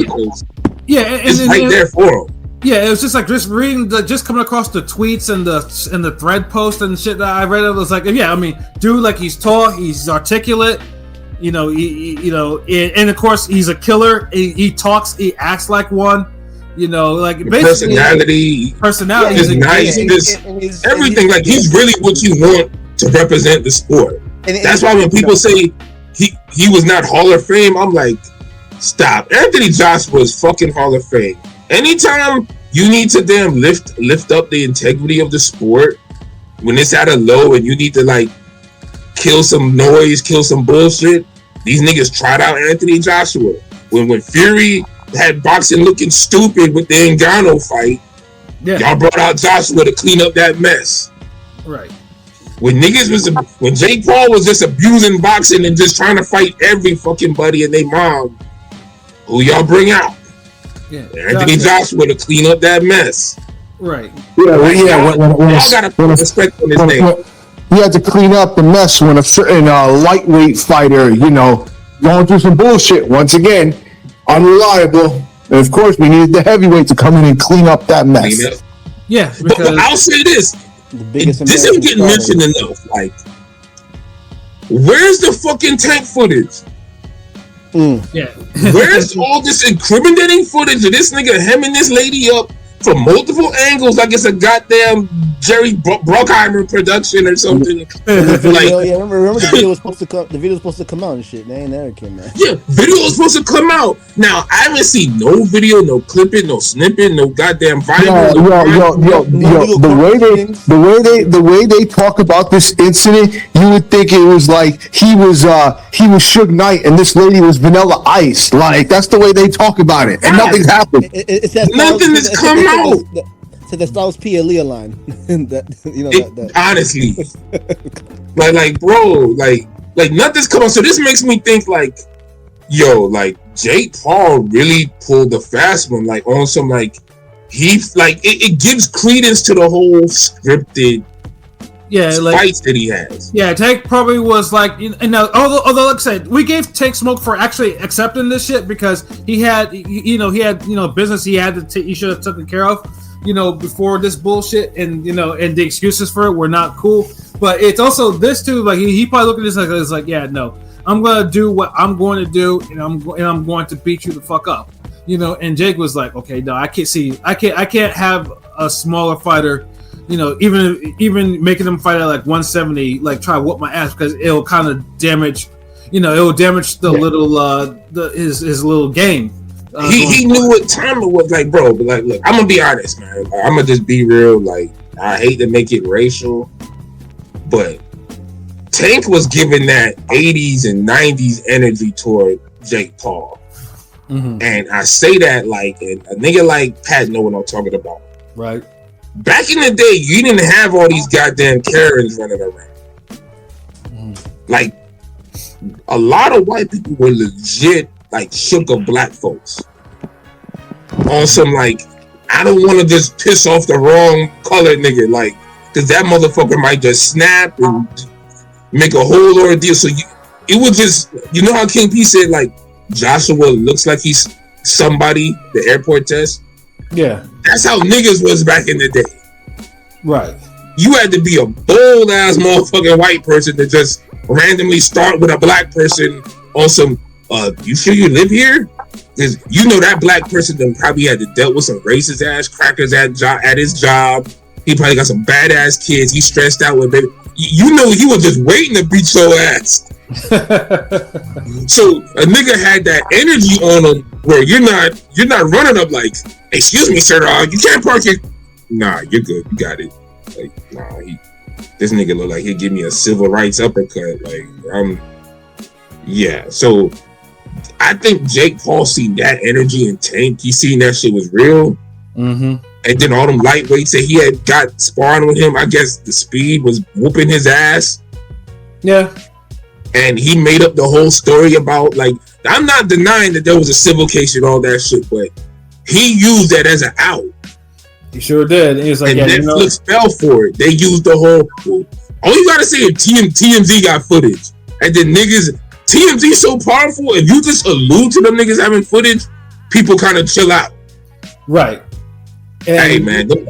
D: It's right there for him.
C: Yeah, it was just like just reading just coming across the tweets and the thread post and shit that I read. It was like, yeah, I mean, dude, like he's tall, he's articulate, you know, and of course he's a killer. He talks, he acts like one, you know, like basically personality
D: is nice, everything. Like he's really what you want to represent the sport. That's why when people say he was not Hall of Fame, I'm like, stop. Anthony Joshua is fucking Hall of Fame. Anytime you need to damn lift up the integrity of the sport when it's at a low and you need to like kill some noise, kill some bullshit, these niggas tried out Anthony Joshua. When Fury had boxing looking stupid with the Ngannou fight, y'all brought out Joshua to clean up that mess.
C: Right.
D: When Jake Paul was just abusing boxing and just trying to fight every fucking buddy and their mom, who y'all bring out? Yeah, Anthony Joshua to clean up that mess.
C: Right.
E: Yeah.
D: Y'all gotta put respect on his name.
E: He had to clean up the mess when a certain lightweight fighter, you know, going through some bullshit. Once again, unreliable. And of course, we needed the heavyweight to come in and clean up that mess.
C: Yeah,
D: but I'll say this: this isn't getting mentioned enough. Like, where's the fucking tank footage?
C: Yeah.
D: Where's all this incriminating footage of this nigga hemming this lady up from multiple angles like it's a goddamn Jerry Bruckheimer production or something?
F: Remember the video was supposed to come. The video was supposed to come out and shit. They ain't never came out.
D: Yeah, video was supposed to come out. Now I haven't seen no video, no clipping, no snippet, no goddamn viral.
E: The way they talk about this incident, you would think it was like he was Suge Knight and this lady was Vanilla Ice. Like that's the way they talk about it, and nothing's happened.
D: Nothing has come out.
F: So the Styles P Aaliyah line.
D: Honestly, like bro, like nothing's come out. So this makes me think like, yo, like Jake Paul really pulled the fast one, like on some like it gives credence to the whole scripted fights that he has.
C: Yeah, Tank probably was like, and now, although like I said, we gave Tank smoke for actually accepting this shit because he had business he should have taken care of, before this bullshit, and and the excuses for it were not cool. But it's also this too, like he probably looked at this it's like, yeah, no, I'm gonna do what I'm going to do, and I'm going to beat you the fuck up, And Jake was like, okay, no, I can't have a smaller fighter. Even making him fight at like 170, like try to whoop my ass because it'll kind of damage, it will damage the little his little game.
D: He knew what time it was, like, bro. But like, look, I'm gonna be honest, man. Like, I'm gonna just be real. Like, I hate to make it racial, but Tank was giving that 80s and 90s energy toward Jake Paul, and I say that like a nigga like Pat know what I'm talking about,
C: right?
D: Back in the day, you didn't have all these goddamn Karens running around. Like, a lot of white people were legit, like, shook of black folks. On some, like, I don't want to just piss off the wrong colored nigga, like, because that motherfucker might just snap and make a whole ordeal. So, it was just, how King P said, like, Joshua looks like he's somebody, the airport test?
C: Yeah.
D: That's how niggas was back in the day.
C: Right.
D: You had to be a bold ass motherfucking white person to just randomly start with a black person on some, you sure you live here? Because that black person then probably had to dealt with some racist ass crackers at his job. He probably got some badass kids. He stressed out with baby. He was just waiting to beat your ass. So a nigga had that energy on him where you're not running up like, excuse me, sir, you can't park your. Nah, you're good. You got it. Like, nah, this nigga look like he'd give me a civil rights uppercut. Like, yeah. So I think Jake Paul seen that energy in Tank. He seen that shit was real. And then all them lightweights that he had got sparring with him, I guess the speed was whooping his ass.
C: Yeah.
D: And he made up the whole story about, like, I'm not denying that there was a civil case and all that shit, but he used that as an out.
C: He sure did. He was like,
D: and Netflix fell for it. They used the whole. All you gotta say is TMZ got footage, and then niggas. TMZ so powerful. If you just allude to them niggas having footage, people kind of chill out.
C: Right. And,
D: hey man, them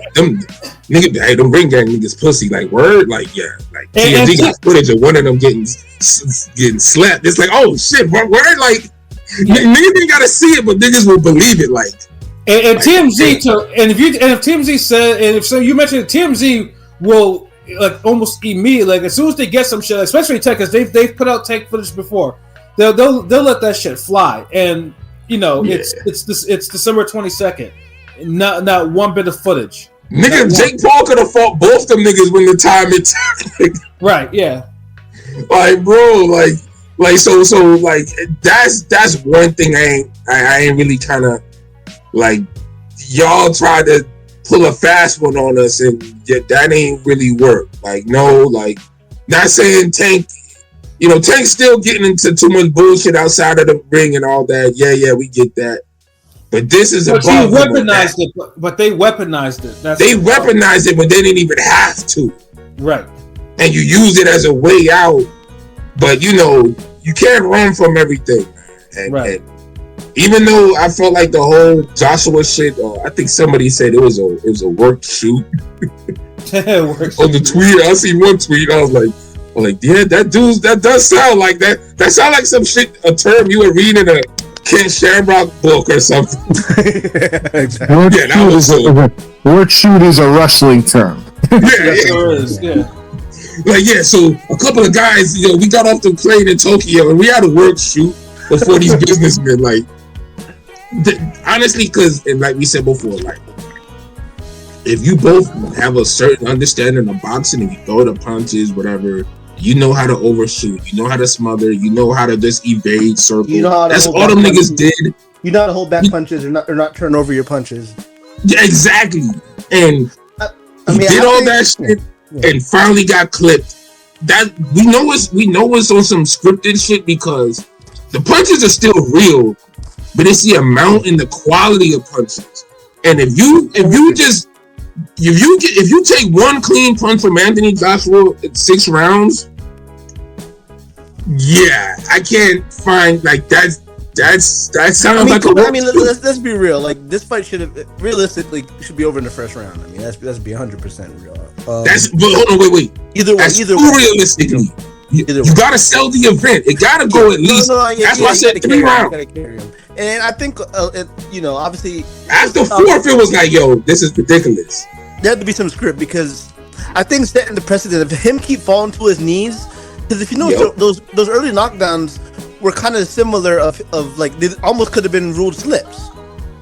D: niggas, hey, them ring gang niggas pussy, like word, like yeah, like TMZ got footage of one of them getting slapped. It's like, oh shit, word, like niggas ain't gotta see it, but niggas will believe it, like.
C: And TMZ if TMZ said, and if so, you mentioned it, TMZ will like almost immediately, like as soon as they get some shit, especially tech, because they've put out tech footage before, they'll let that shit fly, and you know it's December 22nd. Not one bit of footage.
D: Nigga, Jake Paul could have fought both them niggas when the time it took.
C: Right, yeah.
D: Like, bro, like so like that's one thing I ain't really kind of like. Y'all tried to pull a fast one on us, and that ain't really work. Like, no, like, not saying Tank. You know, Tank's still getting into too much bullshit outside of the ring and all that. Yeah, we get that. But this is
C: but you weaponized it. But they weaponized it.
D: They weaponized it, but they didn't even have to.
C: Right.
D: And you use it as a way out. But you know, you can't run from everything. And even though I felt like the whole Joshua shit, I think somebody said it was a work shoot. On the tweet, I see one tweet. I was like, yeah, that does sound like that. That sounds like some shit, a term you were reading in a Ken Shamrock book or something.
E: Exactly. Word shoot is a wrestling term.
C: Yeah.
D: Like, yeah, so a couple of guys, you know, we got off the plane in Tokyo and we had a work shoot before these businessmen. Like, honestly, because, and like we said before, like, if you both have a certain understanding of boxing and you throw the punches, whatever, you know how to overshoot, you know how to smother, you know how to just evade, circle. You know how to That's all them niggas did.
F: You know how to hold back punches or not turn over your punches.
D: Yeah, exactly. And he did all that shit and finally got clipped. That we know it's on some scripted shit because the punches are still real, but it's the amount and the quality of punches. And if you take one clean punch from Anthony Joshua in 6 rounds, yeah, I can't find like that sounds like a.
F: I mean, let's be real. Like, this fight should be over in the first round. I mean, let's be 100% real.
D: But hold on, wait. Either way. Realistically, you gotta sell the event. It gotta go at least. That's why I said 3 rounds.
F: And I think, obviously
D: after 4th, it was like, yo, this is ridiculous.
F: There had to be some script because I think setting the precedent of him keep falling to his knees. Because if you know those early knockdowns were kind of similar of like they almost could have been ruled slips.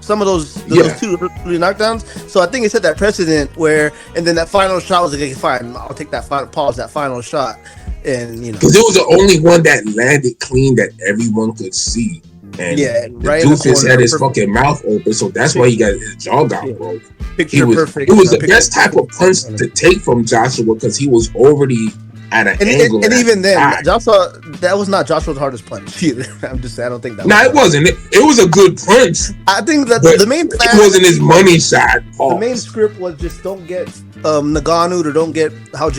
F: Some of those 2 early knockdowns. So I think it set that precedent where, and then that final shot was like, okay, fine, I'll take that final shot, and you know,
D: because it was the only one that landed clean that everyone could see. And
F: right.
D: Doofus had his fucking mouth open, so that's why his jaw got broke.
F: Picture perfect.
D: It was the best type of punch to take from Joshua because he was already at an angle.
F: And even then, Joshua, that was not Joshua's hardest punch either. I'm just saying, I don't think that.
D: No, it wasn't. It was a good punch.
F: I think that the main plan,
D: it wasn't his money shot.
F: The main script was just don't get Ngannou or don't get how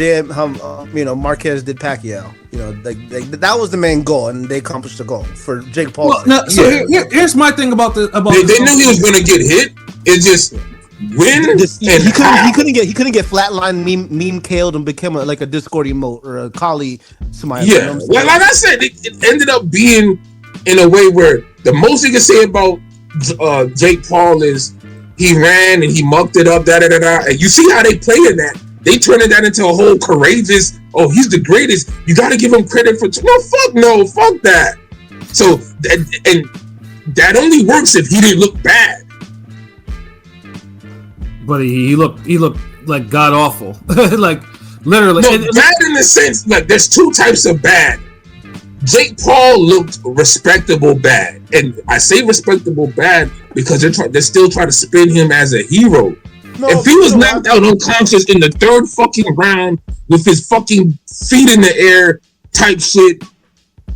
F: Marquez did Pacquiao. You know, like that was the main goal, and they accomplished the goal for Jake Paul.
C: Well, here's my thing about the
D: they knew he was going to get hit. It just when
F: he couldn't get flatlined, meme killed, and become a Discord emote or a Kali somebody.
D: Yeah, like I said, it ended up being in a way where the most you can say about Jake Paul is he ran and he mucked it up, and you see how they play in that. They turning that into a whole courageous. Oh, he's the greatest. You got to give him credit for. No, fuck that. So and that only works if he didn't look bad.
C: But he looked like god awful, like literally.
D: No, bad in the sense like there's 2 types of bad. Jake Paul looked respectable bad, and I say respectable bad because they're still trying to spin him as a hero. No, if he was knocked out unconscious in the 3rd fucking round with his fucking feet in the air type shit,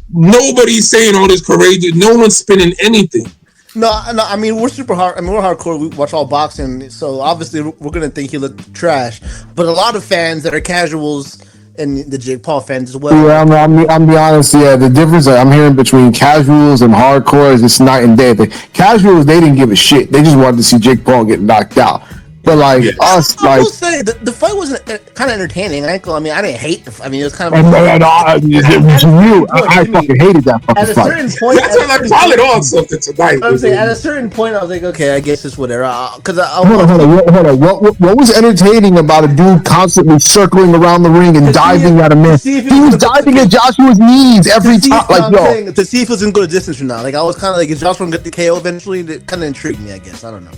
D: nobody's saying all this courageous. No one's spinning anything.
F: No, I mean, we're super hard. I mean, we're hardcore. We watch all boxing, so obviously we're gonna think he looked trash. But a lot of fans that are casuals and the Jake Paul fans as well.
E: Yeah, I'm be honest. Yeah, the difference I'm hearing between casuals and hardcore is it's night and day. The casuals, they didn't give a shit. They just wanted to see Jake Paul get knocked out. But like us,
F: I
E: like
F: will say the fight was kind of entertaining. I mean, I didn't hate the. I mean, it was kind of.
E: I fucking hated that fucking
F: at a
E: fight.
F: certain point,
D: That's what I'm calling on something tonight.
F: I'm saying at a certain point, I was like, okay, I guess it's whatever. Because
E: hold on. What was entertaining about a dude constantly circling around the ring and diving at a man? He was diving at Joshua's knees every time. Like, yo,
F: to see if it was gonna go to distance or not. Like, I was kind of like, is Joshua gonna get the KO eventually? It kind of intrigued me, I guess. I don't know.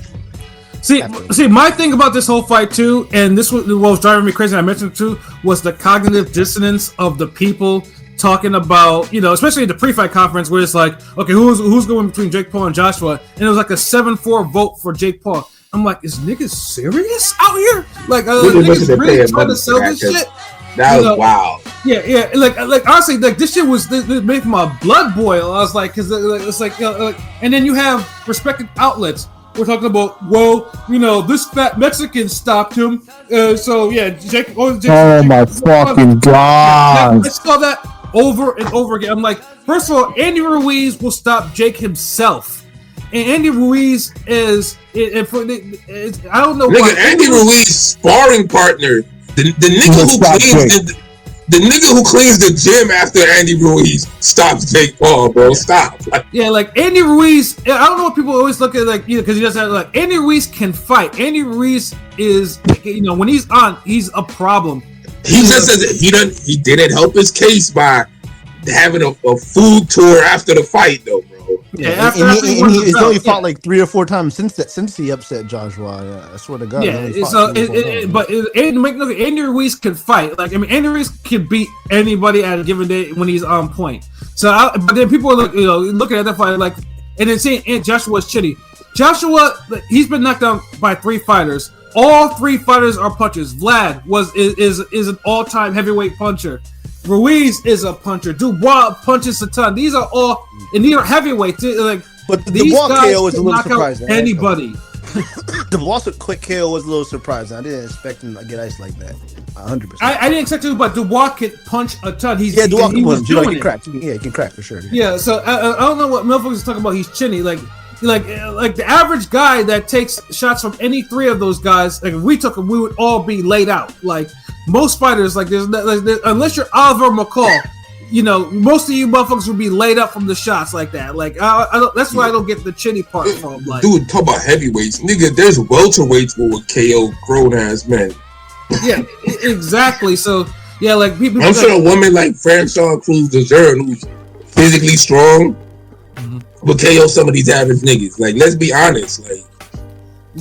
C: See, my thing about this whole fight too, and this was what was driving me crazy. I mentioned it too, was the cognitive dissonance of the people talking about, especially at the pre-fight conference, where it's like, okay, who's going between Jake Paul and Joshua, and it was like a 7-4 vote for Jake Paul. I'm like, is niggas serious out here? Like, niggas really trying to sell this shit?
D: That was wild.
C: Yeah. Like honestly, like this shit was this made my blood boil. I was like, because it's like, and then you have respected outlets. We're talking about, this fat Mexican stopped him. So yeah, Jake. Oh
E: my fucking god!
C: I saw that over and over again. I'm like, first of all, Andy Ruiz will stop Jake himself, and Andy Ruiz is I don't know.
D: Nigga, Andy Ruiz sparring partner, the nigga who cleans the gym after Andy Ruiz stops Jake Paul, bro. Stop.
C: Yeah, like Andy Ruiz. I don't know what people always look at, like, because he doesn't have, like, Andy Ruiz can fight. Andy Ruiz is, when he's on, he's a problem.
D: He just says he didn't help his case by having a food tour after the fight, though, bro.
F: Yeah, he's only fought like 3 or 4 times since he upset Joshua. Yeah, I swear to God.
C: Yeah, Andy Ruiz can fight. Like, I mean, Andy Ruiz can beat anybody at a given day when he's on point. But then people are looking at that fight like, and then saying Joshua's chitty. Joshua, he's been knocked down by 3 fighters. All 3 fighters are punchers. Vlad is an all-time heavyweight puncher. Ruiz is a puncher. Dubois punches a ton. These are all, and these are heavyweights. Like,
F: but the Dubois KO was a little surprising.
C: Anybody.
F: Dubois' quick KO was a little surprising. I didn't expect him to get iced like that. 100%.
C: I didn't expect to, but Dubois can punch a ton.
F: Dubois can crack. Yeah, he can crack for sure.
C: Yeah, so I don't know what motherfuckers are talking about. He's chinny. Like the average guy that takes shots from any 3 of those guys, like if we took them, we would all be laid out. Like most fighters, unless you're Oliver McCall, most of you motherfuckers would be laid up from the shots like that. Like that's why I don't get the chinny part from. Like,
D: dude, talk about heavyweights, nigga. There's welterweights who would KO grown ass men.
C: Yeah, exactly. So yeah, like people.
D: I'm sure a woman like Francois Cruz Dessert, who's physically strong, will KO some of these average niggas. Like, let's be honest. Like,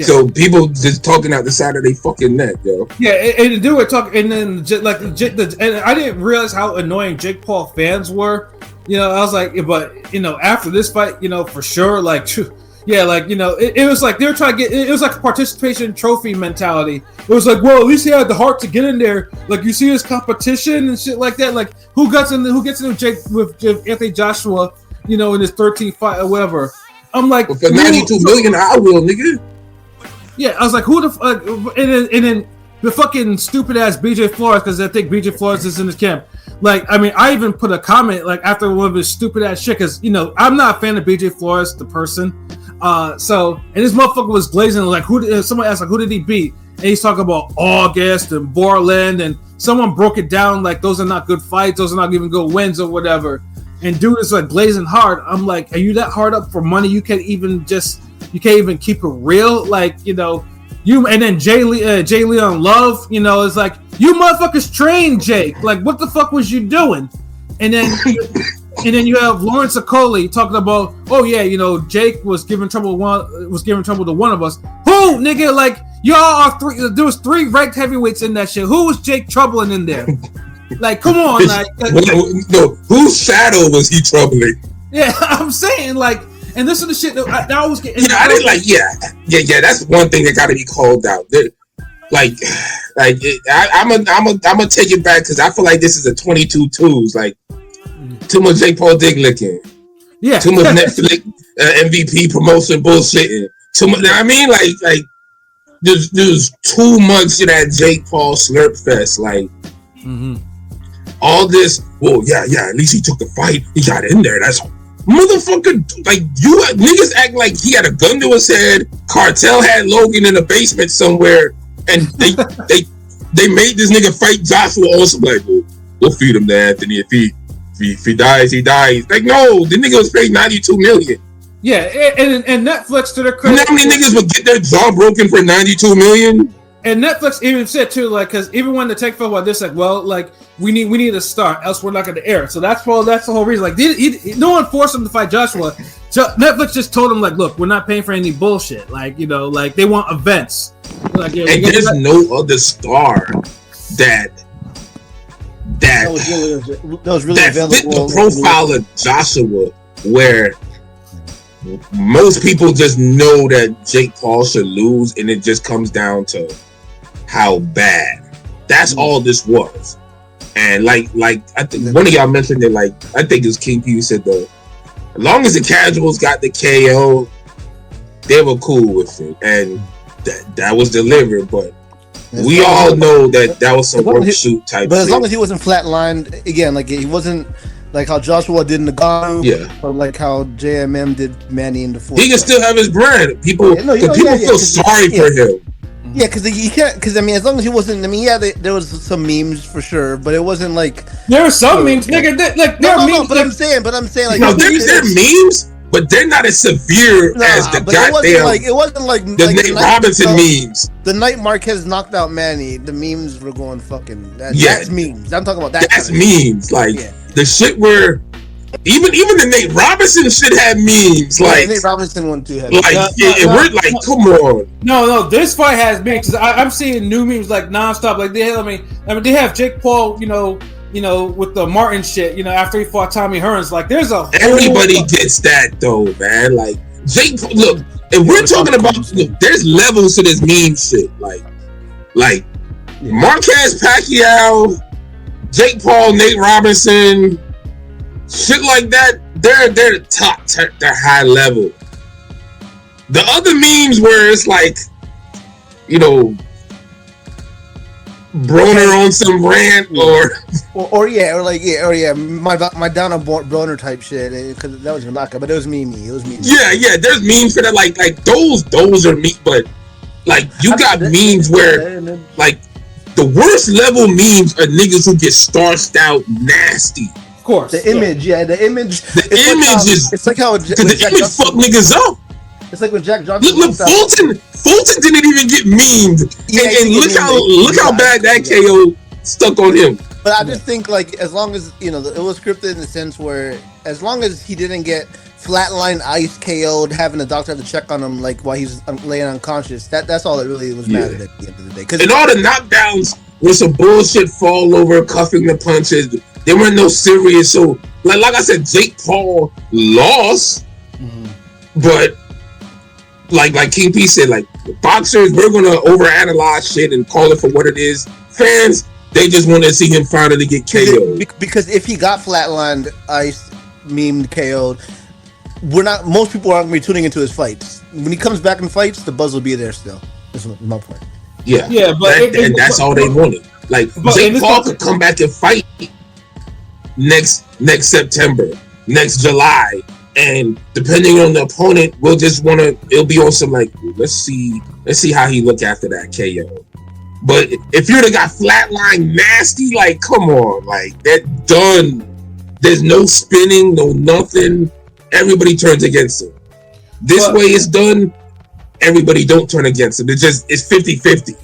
D: so people just talking out the side of their fucking neck, yo.
C: Yeah, and do it talk, and then and I didn't realize how annoying Jake Paul fans were. I was like, but after this fight, for sure, like, yeah, like, it was like they were trying to get. It was like a participation trophy mentality. It was like, well, at least he had the heart to get in there. Like, you see his competition and shit like that. Like, who gets in with Anthony Joshua? In his 13th fight or whatever. I'm like,
D: well, for 92 million, I will, nigga.
C: Yeah, I was like, who the fuck? And then the fucking stupid ass BJ Flores, because I think BJ Flores is in his camp. Like, I mean, I even put a comment like after one of his stupid ass shit, because I'm not a fan of BJ Flores, the person. And this motherfucker was glazing like, someone asked like, who did he beat? And he's talking about August and Borland, and someone broke it down like those are not good fights, those are not even good wins or whatever. And dude is like glazing hard. I'm like, are you that hard up for money? You can't even keep it real, like, you. And then Jay Leon Love, is like, you motherfuckers trained Jake. Like, what the fuck was you doing? And then you have Lawrence Okoli talking about, oh yeah, Jake was giving trouble to one of us. Who, nigga? Like, y'all are 3. There was 3 ranked heavyweights in that shit. Who was Jake troubling in there? Like, come on, like,
D: no, whose shadow was he troubling?
C: Yeah, I'm saying, like, and this is the shit that I was getting.
D: I didn't like. Yeah. That's one thing that got to be called out. I'm gonna take it back because I feel like this is a 22-2s. Like, too much Jake Paul dick licking.
C: Yeah.
D: Too much Netflix MVP promotion bullshitting. Too much. I mean, like, there's too much of that Jake Paul slurp fest. Like. All this, well, yeah, at least he took the fight. He got in there. motherfucker, like you niggas act like he had a gun to his head. Cartel had Logan in the basement somewhere, and they made this nigga fight Joshua. Also, like, we'll feed him to Anthony. If he dies, he dies. Like, no, the nigga was paid $92 million.
C: Yeah, and Netflix, to their credit,
D: you know how many niggas would get their jaw broken for $92 million?
C: And Netflix even said too, like, because even when the tech fell about this, like, well, like we need to start, else we're not going to air it. So that's the whole reason. Like, no one forced him to fight Joshua. Netflix just told him, like, look, we're not paying for any bullshit. Like, you know, like they want events. Like, yeah,
D: and there's no other star that
F: was really
D: fit the profile of Joshua, where most people just know that Jake Paul should lose, and it just comes down to how bad. That's all this was. And like I think one of y'all mentioned it. Like, I think it was King P who said, though, as long as the casuals got the KO, they were cool with it, and that was delivered. But we all know that was some work shoot type.
F: But as long as he wasn't flatlined, again, like he wasn't like how Joshua did in the Gano, or like how JMM did Manny in the fourth.
D: He can still have his brand. People feel sorry for him.
F: Yeah, because he can't. Because I mean, as long as he wasn't, I mean, there was some memes for sure, but it wasn't like
C: there were some memes, nigga. Like there are memes.
F: But I'm saying, like,
D: no, they're memes, but they're not as severe as the goddamn.
F: It wasn't like
D: the Nate Robinson memes.
F: The night Marquez knocked out Manny, the memes were going fucking. That's memes. I'm talking about that.
D: That's memes, like the shit where. Even the Nate Robinson shit had memes. Like
F: Nate Robinson one too.
D: We're like, come on.
C: No, this fight has memes. Because I'm seeing new memes like nonstop. Like they have Jake Paul, you know, with the Martin shit. You know, after he fought Tommy Hearns, like there's a
D: everybody gets that though, man. Like Jake, look, if we're talking about, there's levels to this meme shit. Like Marquez Pacquiao, Jake Paul, Nate Robinson. Shit like that, they're the top, they're high level. The other memes where it's like, you know, Broner on some rant or my down on Broner type shit, because that was your knockout, but it was meme. Yeah, there's memes for that, like those are me, but like you got memes where like the worst level memes are niggas who get starched out nasty.
C: Of course,
F: the image
D: is.
F: It's like how
D: the image fuck niggas up.
F: It's like when Jack Johnson.
D: Look, Fulton didn't even get memed, and look how bad that KO stuck on him.
F: But I just think, like, as long as it was scripted in the sense where, as long as he didn't get flatline ice KO'd, having the doctor have to check on him like while he's laying unconscious. That's all that really was mattered at the end of the day.
D: And all the knockdowns were some bullshit, fall over, cuffing the punches. There weren't no serious. So, like I said, Jake Paul lost, but like King P said, like boxers, we're gonna overanalyze shit and call it for what it is. Fans, they just want to see him finally get KO'd.
F: Because if he got flatlined, ice, memed, KO'd, most people aren't gonna be tuning into his fights. When he comes back and fights, the buzz will be there still. That's my point.
D: Yeah, but that's all they wanted. Like Jake Paul could come back and fight next September, next July, and depending on the opponent, we'll just want to. It'll be on some like, let's see how he look after that KO. But if you're the guy flatline nasty, like come on, like that done. There's no spinning, no nothing. Everybody turns against him. This way it's done. Everybody don't turn against him. It's 50-50.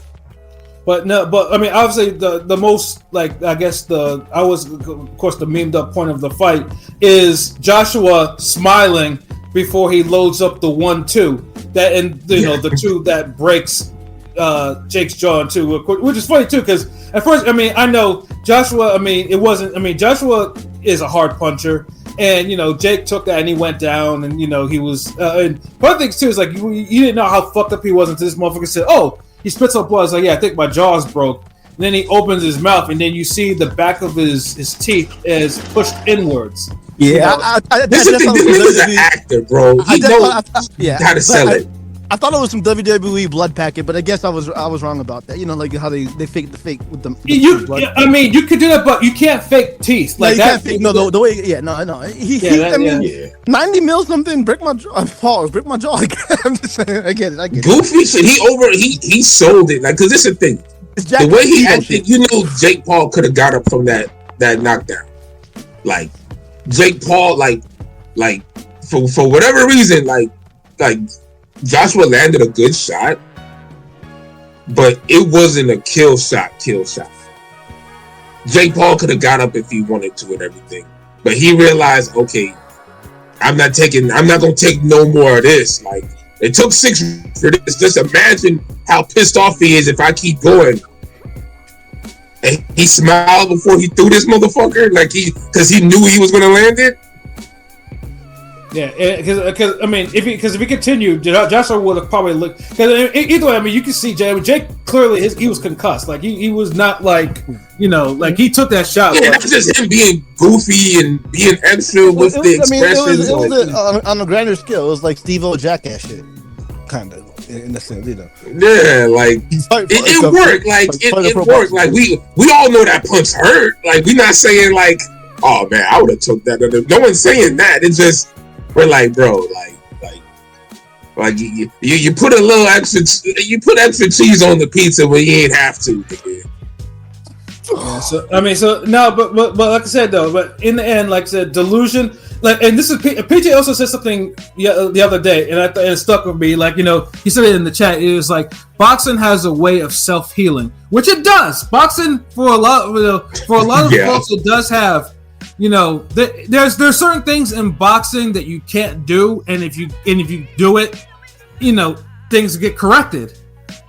C: But I mean, obviously the most, like, I guess of course the memed up point of the fight is Joshua smiling before he loads up the 1-2 that, and the 2 that breaks Jake's jaw in 2, which is funny too, because at first, I mean, I know Joshua, I mean, Joshua is a hard puncher, and Jake took that and he went down, and he was and one thing too is like you didn't know how fucked up he was until this motherfucker said, oh, he spits up blood. It's like, yeah, I think my jaw's broke. And then he opens his mouth, and then you see the back of his teeth is pushed inwards.
F: Yeah,
D: this nigga's an actor, bro. He knows how to sell it.
F: I thought it was some WWE blood packet, but I guess I was wrong about that. You know, like how they fake the fake with the blood.
C: I mean, you could do that, but you can't fake teeth. Like that.
F: The way. Yeah, no. 90 mil something. Break my jaw. Pause. Break my jaw. I'm just saying. I get it.
D: Goofy shit. He sold it. Like, cause this is the thing. The way he acted, you know, Jake Paul could have got up from that knockdown. Like Jake Paul, like for whatever reason, like Joshua landed a good shot, but it wasn't a kill shot. Jake Paul could have got up if he wanted to and everything, but he realized, okay, I'm not gonna take no more of this. Like, it took 6 for this. Just imagine how pissed off he is if I keep going. And he smiled before he threw this motherfucker, because he knew he was gonna land it.
C: Yeah, because I mean, if he continued, Joshua would have probably looked. Because either way, I mean, you can see Jake clearly he was concussed. Like he was not like, you know, like he took that shot.
D: Yeah, that's just him being goofy and being extra with the expressions.
F: It was on a grander scale. It was like Steve-O jackass shit, kind of in the sense, you know.
D: Yeah, like it worked. Like it worked. Like we all know that punch hurt. Like, we're not saying like, oh man, I would have took that. No one's saying that. It's just, we're like, bro, like you put a little extra, you put extra cheese on the pizza when you ain't have to.
C: Yeah, so I mean, but like I said though, but in the end, like I said, delusion. Like, and this is PJ also said something the other day, and it stuck with me. Like, you know, he said it in the chat. It was like, boxing has a way of self healing, which it does. Boxing for a lot of folks, it does have. You know, there's certain things in boxing that you can't do, and if you do it, you know, things get corrected.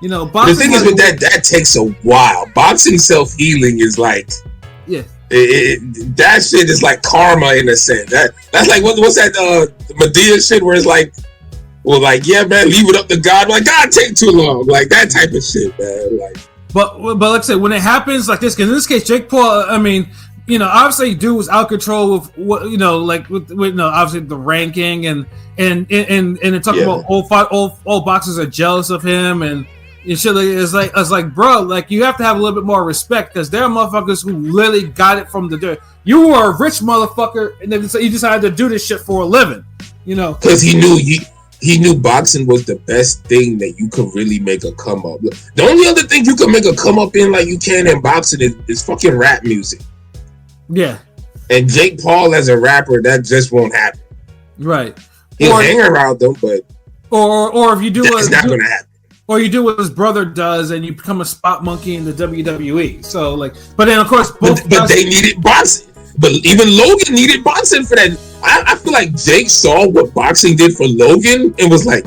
C: You know, boxing. The thing is with
D: that takes a while. Boxing self healing is like,
C: yeah,
D: that shit is like karma in a sense. That's like what's that Medea shit where it's like, well, like, yeah, man, leave it up to God. Like, God take too long, like that type of shit, man. Like,
C: but like I said, when it happens like this, because in this case, Jake Paul, I mean, you know, obviously, dude was out of control with what, you know, like with you know, obviously the ranking and talking about all boxers are jealous of him and shit. It's like, bro, like you have to have a little bit more respect because there are motherfuckers who literally got it from the dirt. You were a rich motherfucker, and then you decided to do this shit for a living, you know,
D: because he knew boxing was the best thing that you could really make a come up. The only other thing you can make a come up in like you can in boxing is fucking rap music.
C: Yeah,
D: and Jake Paul as a rapper, that just won't happen.
C: Right,
D: he'll hang around them, but
C: or if you do,
D: it's not going to happen.
C: Or you do what his brother does, and you become a spot monkey in the WWE. So like, but then of course,
D: but they needed boxing. But even Logan needed boxing for that. I feel like Jake saw what boxing did for Logan and was like,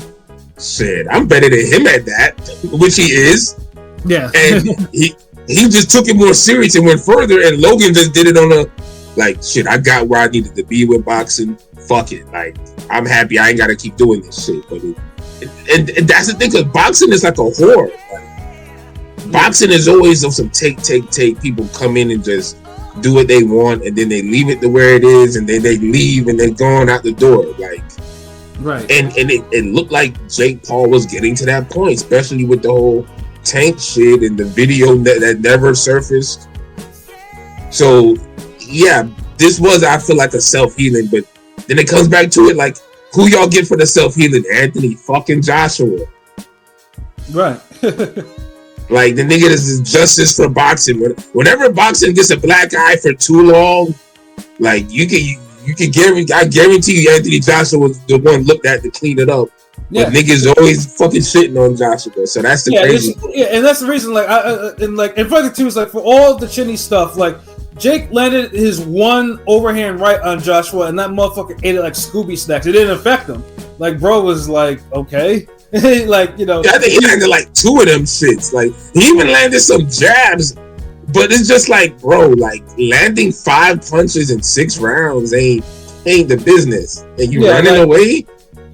D: shit, I'm better than him at that, which he is.
C: Yeah,
D: and he just took it more serious and went further, and Logan just did it on a, like, shit, I got where I needed to be with boxing. Fuck it. Like, I'm happy I ain't got to keep doing this shit. But and that's the thing, because boxing is like a whore. Like, boxing is always of some take. People come in and just do what they want, and then they leave it to where it is, and then they leave, and they're going out the door. Like,
C: right.
D: And it looked like Jake Paul was getting to that point, especially with the whole Tank shit and the video that never surfaced. So yeah, this was, I feel like, a self-healing, but then it comes back to it, like, who y'all get for the self-healing? Anthony fucking Joshua,
C: right?
D: Like, the nigga is justice for boxing. Whenever boxing gets a black eye for too long, like, you can guarantee, I guarantee you Anthony Joshua was the one looked at to clean it up. Yeah, but niggas always fucking shitting on Joshua, so that's the crazy.
C: And that's the reason. Like, and funny too is like for all the chinny stuff, like Jake landed his one overhand right on Joshua, and that motherfucker ate it like Scooby snacks. It didn't affect him. Like, bro was like, okay, like, you know.
D: Yeah, I think he landed like 2 of them shits. Like, he even landed some jabs, but it's just like, bro, like landing 5 punches in 6 rounds ain't the business, and you running away.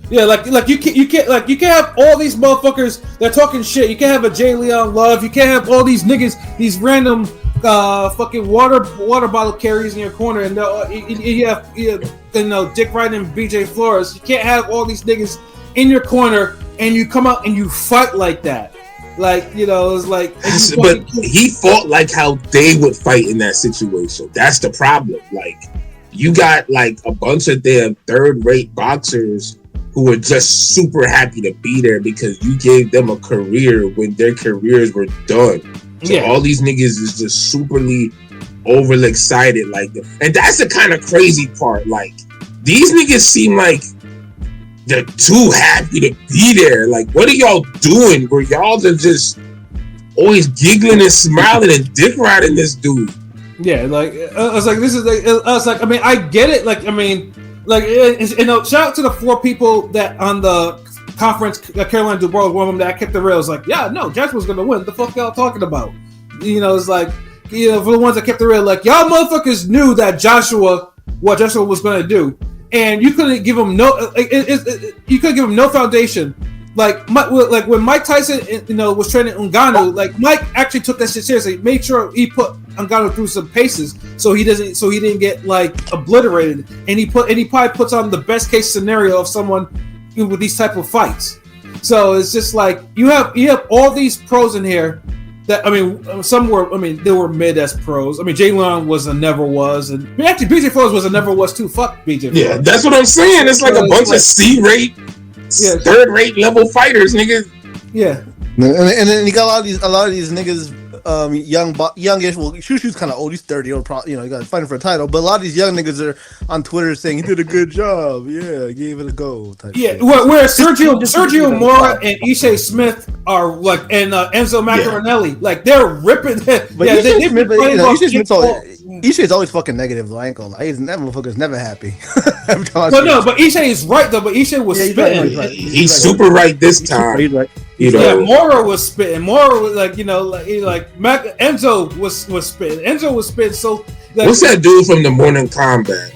C: Yeah, like you can't have all these motherfuckers that are talking shit. You can't have a Jay Leon Love. You can't have all these niggas, these random fucking water bottle carriers in your corner, and you have Dick Wright and BJ Flores. You can't have all these niggas in your corner and you come out and you fight like that. Like, you know, it's like.
D: But he fought like how they would fight in that situation. That's the problem. Like, you got like a bunch of damn third-rate boxers who were just super happy to be there because you gave them a career when their careers were done. So all these niggas is just superly overly excited, like, and that's the kind of crazy part. Like, these niggas seem like they're too happy to be there. Like, what are y'all doing? Where y'all are just always giggling and smiling and dick riding this dude.
C: Yeah, like I was like, this is like, I was like, I mean, I get it. Like, I mean, like, you know, shout out to the 4 people that on the conference, Carolina Dubois was one of them that kept the rails. Like, yeah, no, Jackson was gonna win. The fuck y'all talking about? You know, it's like, you know, for the ones that kept the rail, like, y'all motherfuckers knew that what Joshua was gonna do, and you couldn't give him you couldn't give him no foundation. Like when Mike Tyson, you know, was training Ngannou, like Mike actually took that shit seriously. Made sure he put Ngannou through some paces so he didn't get like obliterated. And he probably puts on the best case scenario of someone with these type of fights. So it's just like you have all these pros in here that, I mean, they were mid as pros. I mean, Jay Long was a never was, and I mean, actually BJ Flores was a never was too. Fuck BJ Flores.
D: Yeah, that's what I'm saying. It's like a bunch of C-rate. Yeah, third-rate level fighters, nigga.
C: Yeah,
F: and then you got a lot of these niggas, youngish. Well, Shushu's kind of old. He's 30. You know, he got fighting for a title. But a lot of these young niggas are on Twitter saying he did a good job. Yeah, gave it a go.
C: Yeah, where Sergio Mora and Ishe Smith are like, and Enzo Maccarinelli, like they're ripping.
F: But Ishe's always fucking negative though. I ain't gonna lie. That motherfucker's never happy.
C: But Ishe is right though. But Ishe was spitting.
D: He's super right this time.
F: He's right.
D: You know.
C: Yeah, Mora was spitting. Mora was like, you know, Enzo was spitting. Enzo was spitting. So like,
D: what's that dude from the Morning Combat?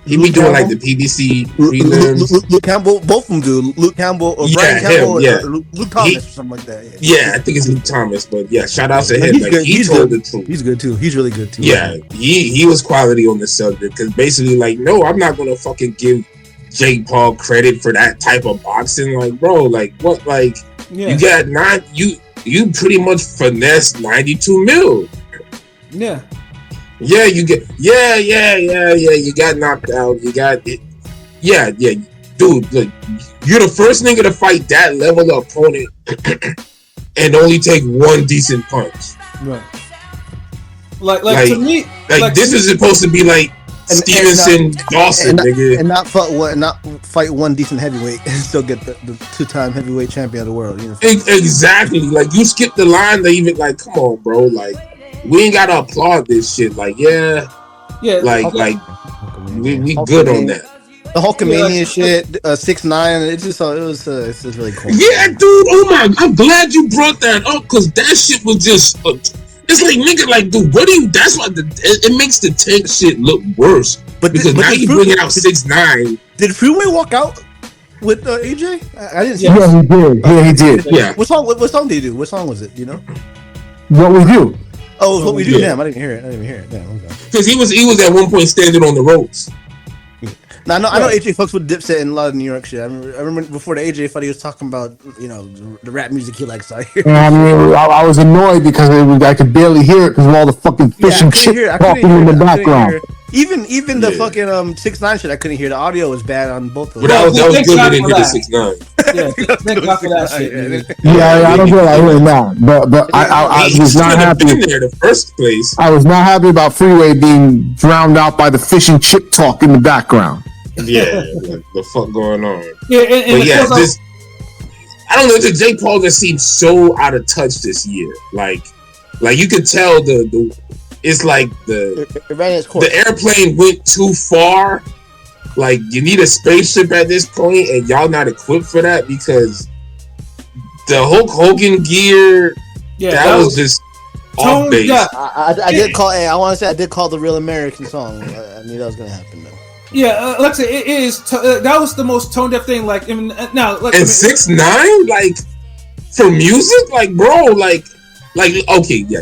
D: He be doing like the PBC prelims.
F: Luke Campbell, both of them do. Luke Campbell or Brian Campbell, or Luke Thomas or something like that.
D: Yeah, I think it's Luke Thomas, but yeah, shout out to him. He told the truth.
F: He's good too. He's really good too.
D: Yeah, he was quality on the subject because basically, like, no, I'm not gonna fucking give Jake Paul credit for that type of boxing. Like, bro, like what? Like, you got you pretty much finessed 92 mil.
C: Yeah.
D: Yeah, you get you got knocked out. You got it. Yeah, dude. Like, you're the first nigga to fight that level of opponent and only take one decent punch.
C: Right. Like to me,
D: like this is supposed to be like Stevenson, Dawson, nigga,
F: and not fight one decent heavyweight and still get the 2-time heavyweight champion of the world. You know?
D: Exactly. Like you skipped the line to even like, come on, bro. Like, we ain't gotta applaud this shit. Like, we good on that.
F: The Hulkamania shit, 6ix9ine. It's just really cool.
D: Yeah, dude. Oh my! I'm glad you brought that up because that shit was just. It's like, nigga, like, dude, what do you? That's why it makes the Tank shit look worse. Because now you bringing out 6ix9ine.
F: Did Freeway walk out with AJ? I didn't see.
E: Yeah, he did. Yeah, he did.
D: Yeah.
F: What song did he do? What song was it? You know?
E: What we do?
F: Oh, what we do? Damn, I didn't hear it. Damn, okay.
D: Because he was at one point standing on the ropes.
F: Now, I know AJ fucks with Dipset and a lot of New York shit. I remember before the AJ fight, he was talking about, you know, the rap music he likes out here.
E: I mean, I was annoyed because I could barely hear it because of all the fucking fish and shit talking in the background.
F: Even the fucking 6ix9ine shit, I couldn't hear. The audio was bad on both of them.
D: But that was good. We didn't hear the 6ix9ine.
C: Yeah, thank God for that shit.
E: I don't feel like hearing that. But I was not happy.
D: Been there the first place.
E: I was not happy about Freeway being drowned out by the fish and chip talk in the background.
D: Yeah, like, the fuck going on?
C: Yeah, and
D: I don't know. Jake Paul just seems so out of touch this year. Like you could tell it's like the airplane went too far. Like, you need a spaceship at this point, and y'all not equipped for that because the Hulk Hogan gear. Yeah, that was just off base.
F: Yeah, I did call. I want to say I did call the Real American song. I knew that was gonna happen though.
C: Yeah, like I say, it is. That was the most tone deaf thing. Like, now, like,
D: and 6ix9ine, like, for music, like, bro, like, okay, yeah,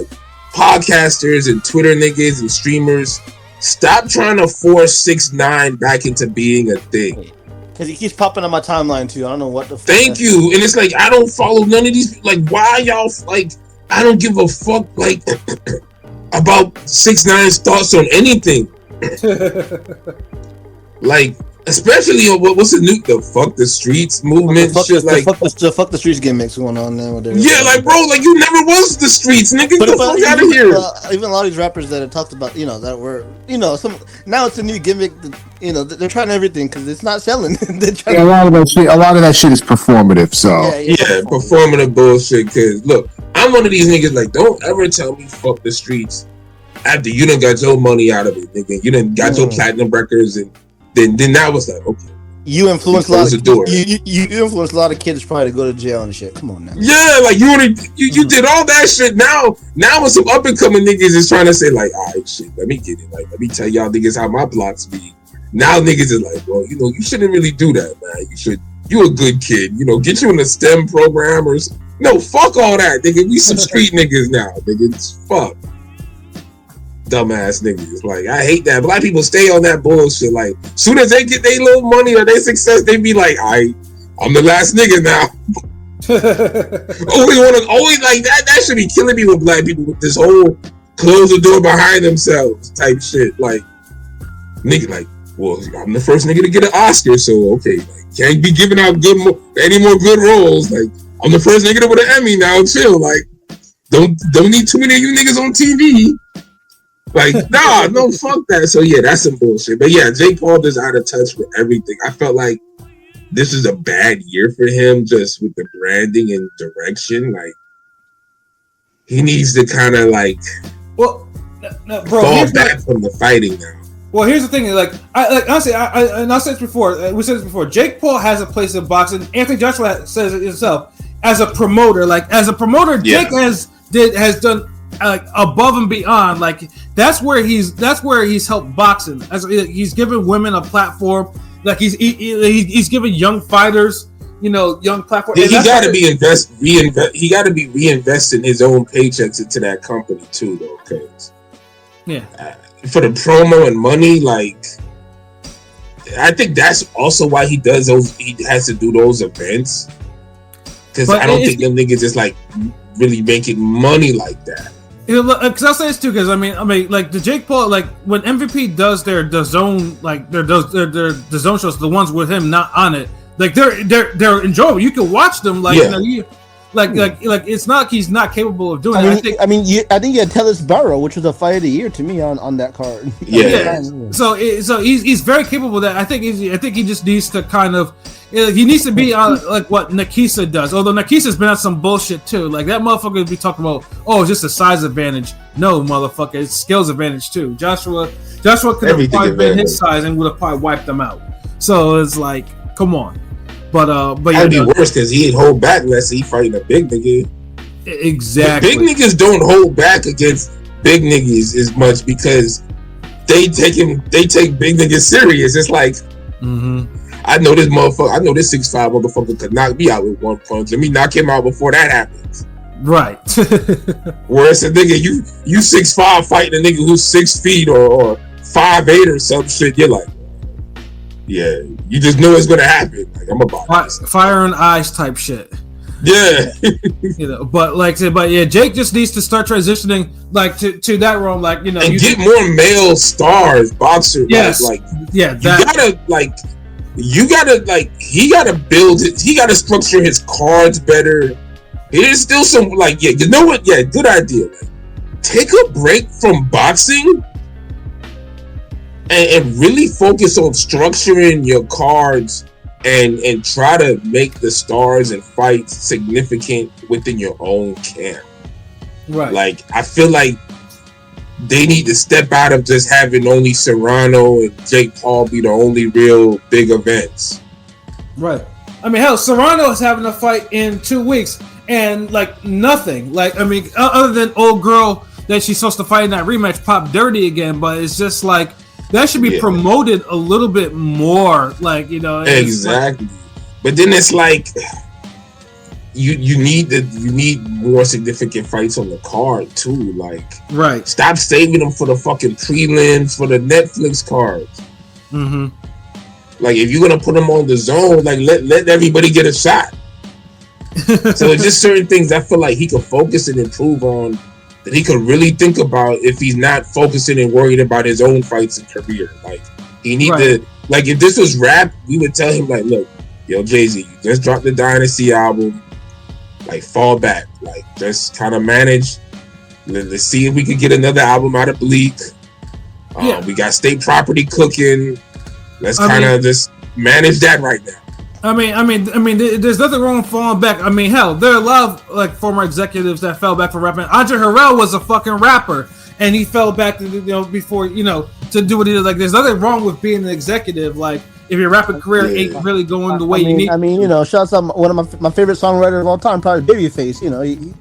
D: podcasters and Twitter niggas and streamers, stop trying to force 6ix9ine back into being a thing.
F: Because he keeps popping on my timeline too. I don't know what the fuck.
D: Thank you. And it's like, I don't follow none of these. Like, why y'all, like, I don't give a fuck, like, about 6ix9ine's thoughts on anything. Like, especially on what's the fuck the streets movement shit, like
F: the fuck the streets gimmicks going on now.
D: Yeah, like, bro, like, you never was the streets, nigga. Get the fuck out of here.
F: Even a lot of these rappers that have talked about, that were, now it's a new gimmick. They're trying everything because it's not selling.
E: A lot of that shit is performative. So
D: yeah, performative bullshit. Cause look, I'm one of these niggas. Like, don't ever tell me fuck the streets after you done got your money out of it, nigga. You done got your platinum records, and then that was like, okay.
F: You influenced a lot of you influenced a lot of kids probably to go to jail and shit. Come on now.
D: Yeah, like you did all that shit. Now when some up and coming niggas is trying to say like, all right, shit, let me get it. Like, let me tell y'all niggas how my blocks be. Now niggas is like, well, you shouldn't really do that, man. You a good kid. Get you in a STEM program or no, fuck all that, nigga. We some street niggas now, nigga. It's fuck. Dumbass niggas. Like, I hate that. Black people stay on that bullshit. Like, soon as they get their little money or their success, they be like, I'm the last nigga now. always like that. That should be killing me with black people with this whole close the door behind themselves type shit. Like, nigga, like, well, I'm the first nigga to get an Oscar, so okay, like, can't be giving out any more good roles. Like, I'm the first nigga to win an Emmy now. Chill. Like, don't need too many of you niggas on TV. Like, nah, no, fuck that. So yeah, that's some bullshit. But yeah, Jake Paul is out of touch with everything. I felt like this is a bad year for him, just with the branding and direction. Like, he needs to kind of like,
C: bro,
D: fall back from the fighting now.
C: Well, here's the thing. Like, honestly, I said this before. We said this before. Jake Paul has a place in boxing. Anthony Joshua says it himself as a promoter. Like, as a promoter, Jake has done like above and beyond. Like, that's where he's helped boxing. As he's given women a platform. Like, he's giving young fighters, young platform.
D: He got to be He got to be reinvesting his own paychecks into that company too, though. Cause for the promo and money, like, I think that's also why he does those. He has to do those events because I don't think them niggas is like really making money like that.
C: Because I'll say this too, because I mean, like the Jake Paul, like when MVP does their DAZN, like their DAZN shows, the ones with him not on it, like they're enjoyable. You can watch them, like like it's not like he's not capable of doing it.
F: I think you had Tellis Barrow, which was a fight of the year to me on that card.
D: Yeah.
C: So he's very capable of that. I think he just needs to kind of. He needs to be on like what Nakisa does. Although Nakisa's been on some bullshit too. Like, that motherfucker would be talking about, it's just a size advantage. No, motherfucker, it's skills advantage too. Joshua could have probably been his size and would have probably wiped them out. So it's like, come on. But
D: that'd be worse because he'd hold back unless he fighting a big nigga.
C: Exactly.
D: Big niggas don't hold back against big niggas as much because they take big niggas serious. It's like, I know this 6'5" motherfucker could knock me out with one punch. Let me knock him out before that happens.
C: Right.
D: Whereas a nigga, you 6'5" fighting a nigga who's 6 feet or 5'8" or some shit, you're like, yeah, you just know it's gonna happen. Like, I'm about
C: fire and ice type shit.
D: Yeah.
C: But Jake just needs to start transitioning like to that realm, like, and
D: get more male stars, boxers.
C: Yes.
D: He gotta build it. He gotta structure his cards better. There's still some you know what? Yeah, good idea. Like, take a break from boxing and really focus on structuring your cards and try to make the stars and fights significant within your own camp.
C: Right.
D: Like, I feel like they need to step out of just having only Serrano and Jake Paul be the only real big events.
C: Right. I mean, hell, Serrano is having a fight in 2 weeks and like nothing. Like, I mean, other than old girl that she's supposed to fight in that rematch pop dirty again, but it's just like that should be promoted a little bit more. Like,
D: exactly. But then it's like you need more significant fights on the card too. Like,
C: right.
D: Stop saving them for the fucking prelims for the Netflix cards. Like if you're gonna put him on the zone, like let everybody get a shot. So it's just certain things I feel like he could focus and improve on that he could really think about if he's not focusing and worried about his own fights and career. Like he need to, like if this was rap, we would tell him like, look, yo Jay-Z, you just dropped the Dynasty album, like fall back, like just kind of manage. Let's see if we could get another album out of Bleak. We got State Property cooking. Let's kind of just manage that right now.
C: I mean, there's nothing wrong with falling back. I mean, hell, there are a lot of like former executives that fell back from rapping. Andre Harrell was a fucking rapper, and he fell back to before to do what he did. Like, there's nothing wrong with being an executive. Like, if your rapping career ain't really going the way you need.
F: I mean, shouts out one of my favorite songwriters of all time, probably Babyface.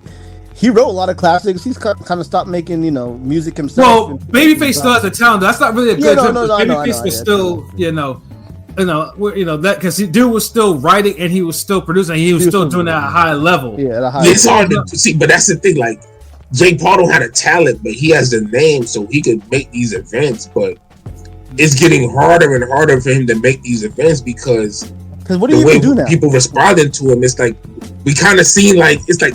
F: He wrote a lot of classics. He's kind of stopped making music himself.
C: Well, Babyface still has the talent. That's not really a good example. Babyface was still that because dude was still writing and he was still producing. And he was still doing that at a high level.
F: Yeah, at a high level.
D: It's hard to see, but that's the thing. Like Jake Paul don't have a talent, but he has the name, so he could make these events. But it's getting harder and harder for him to make these events because
F: what do you even do now?
D: People responding to him, it's like we kind of seen like it's like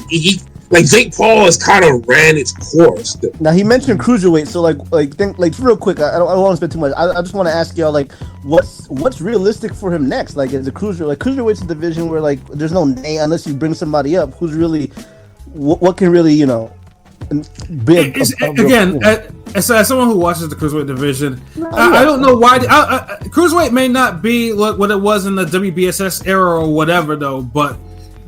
D: like Jake Paul has kind of ran its course.
F: Now he mentioned cruiserweight, so think real quick. I don't want to spend too much. I just want to ask y'all like, what's realistic for him next? Like, is the cruiserweight's a division where like there's no name unless you bring somebody up who's really what can really be
C: as someone who watches the cruiserweight division, I don't know why cruiserweight may not be what it was in the WBSS era or whatever though, but.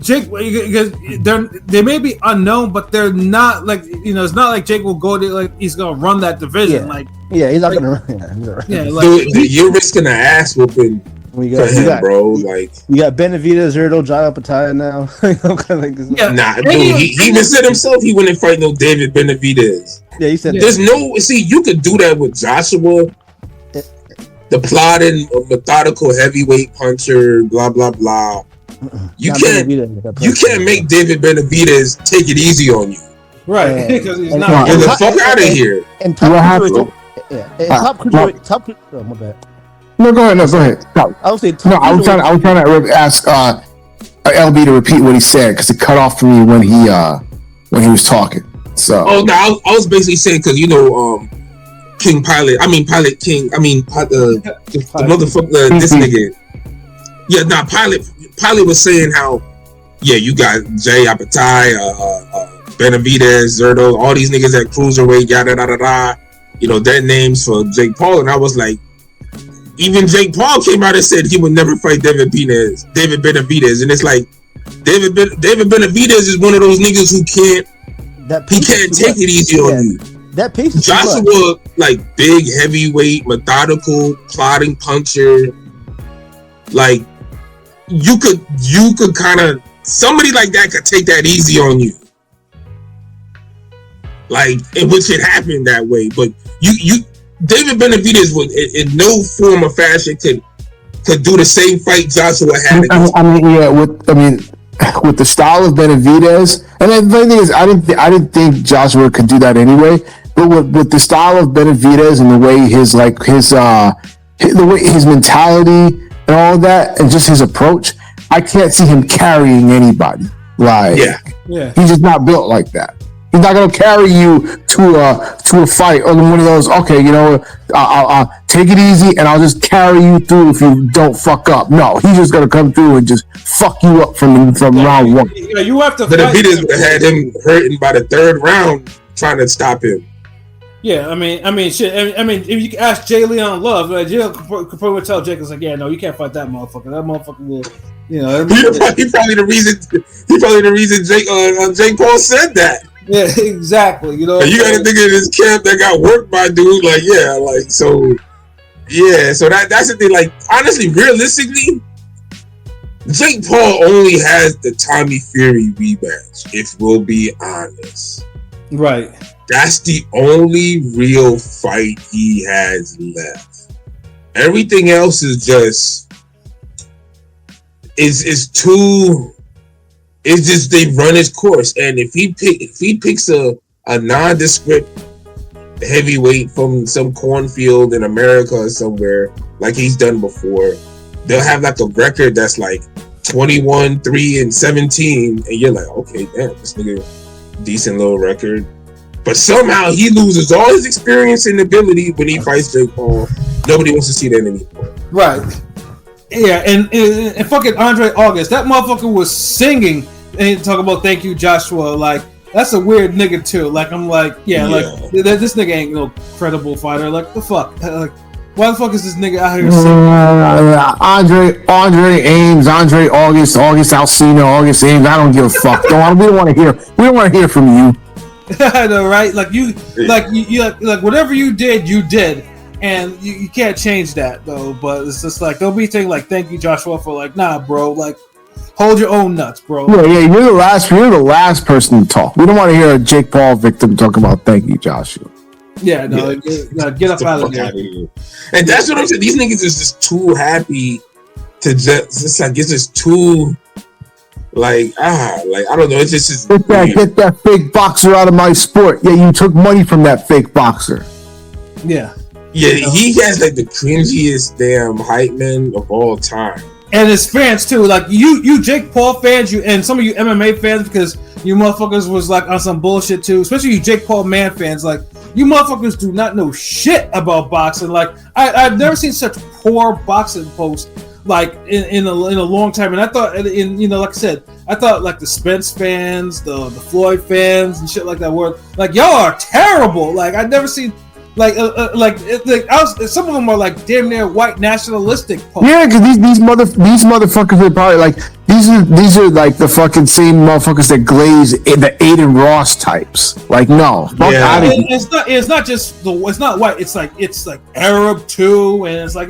C: Jake, they may be unknown, but they're not like it's not like Jake will go to like he's gonna run that division.
F: He's not gonna run.
D: You're risking an ass whooping for him, bro. Like
F: you got Benavidez, Zerto, Jaya Pataya now.
D: Dude, he even said himself he wouldn't fight no David Benavidez.
F: Yeah, he said
D: there's you could do that with Joshua, the plotting, methodical heavyweight puncher, blah blah blah. You can't make David Benavidez take it easy on you.
C: Right. Because he's not.
D: Get the fuck out of here.
F: And top cruiserweight. Oh, my bad.
E: No, go ahead. No.
F: I was saying.
E: I was trying to ask LB to repeat what he said because it cut off for me when he was talking. So.
D: Oh no, I was basically saying because Pilot King. The motherfucker. This nigga. Yeah, Pilot was saying how, you got Jay Apatai, Benavidez, Zerto, all these niggas at cruiserweight, yada yada yada. Their names for Jake Paul, and I was like, even Jake Paul came out and said he would never fight David Benavidez, and it's like David Benavidez is one of those niggas who can't take it easy on you.
F: That pace is
D: Joshua, like big heavyweight, methodical, plotting puncher, like. You could kind of somebody like that could take that easy on you, like which it happened that way. But David Benavidez would in no form or fashion could do the same fight Joshua had.
E: With the style of Benavidez, and the thing is, I didn't think Joshua could do that anyway. But with the style of Benavidez and the way his mentality. And all of that, and just his approach, I can't see him carrying anybody. Like, he's just not built like that. He's not gonna carry you to a fight or one of those. Okay, I'll take it easy and I'll just carry you through if you don't fuck up. No, he's just gonna come through and just fuck you up from round one.
C: You have to.
D: Benavidez would have had him hurting by the third round trying to stop him.
C: Yeah, I mean, shit. If you ask Jay Leon Love, Jay could probably tell Jake, it's like, yeah, no, you can't fight that motherfucker. That motherfucker will,
D: He's probably the reason Jake Paul said that.
C: Yeah, exactly.
D: You gotta think of this camp that got worked by dude. Like, so that's the thing. Like, honestly, realistically, Jake Paul only has the Tommy Fury rematch. If we'll be honest,
C: right.
D: That's the only real fight he has left. Everything else is just they run his course. And if he picks a nondescript heavyweight from some cornfield in America or somewhere like he's done before, they'll have like a record that's like 21, 3, and 17, and you're like, okay, damn, this nigga, decent little record. But somehow he loses all his experience and ability when he fights Jake Paul. Nobody wants to see that anymore.
C: Right. Yeah, and fucking Andre August, that motherfucker was singing and talk about thank you, Joshua. Like, that's a weird nigga too. Like, I'm like, like this nigga ain't no credible fighter. Like, the fuck? Like, why the fuck is this nigga out here singing?
E: Andre Ames, Andre August Alcina, August Ames. I don't give a fuck. We don't want to hear from you.
C: I know, right? Like you whatever you did, and you can't change that though. But it's just like don't be saying like thank you, Joshua, for like nah, bro. Like hold your own nuts, bro.
E: Yeah, you're the last person to talk. We don't want to hear a Jake Paul victim talk about thank you, Joshua.
C: Yeah, no, get up out of here.
D: And that's what I'm saying. These niggas is just too happy to just like it's just too. Like I don't know. It's just
E: get that fake boxer out of my sport. Yeah, you took money from that fake boxer.
C: Yeah.
D: He has like the cringiest damn hype man of all time.
C: And his fans too. Like you Jake Paul fans, and some of you MMA fans, because you motherfuckers was like on some bullshit too. Especially you Jake Paul man fans. Like you motherfuckers do not know shit about boxing. Like I've never seen such poor boxing posts. Like in a long time, and I thought, like I said, I thought like the Spence fans, the Floyd fans, and shit like that were like y'all are terrible. Like I'd never seen like some of them are like damn near white nationalistic posts.
E: Yeah, because these motherfuckers are probably like these are like the fucking same motherfuckers that glaze in the Aiden Ross types. Like no, fuck out of here.
C: It's not white. It's like Arab too, and it's like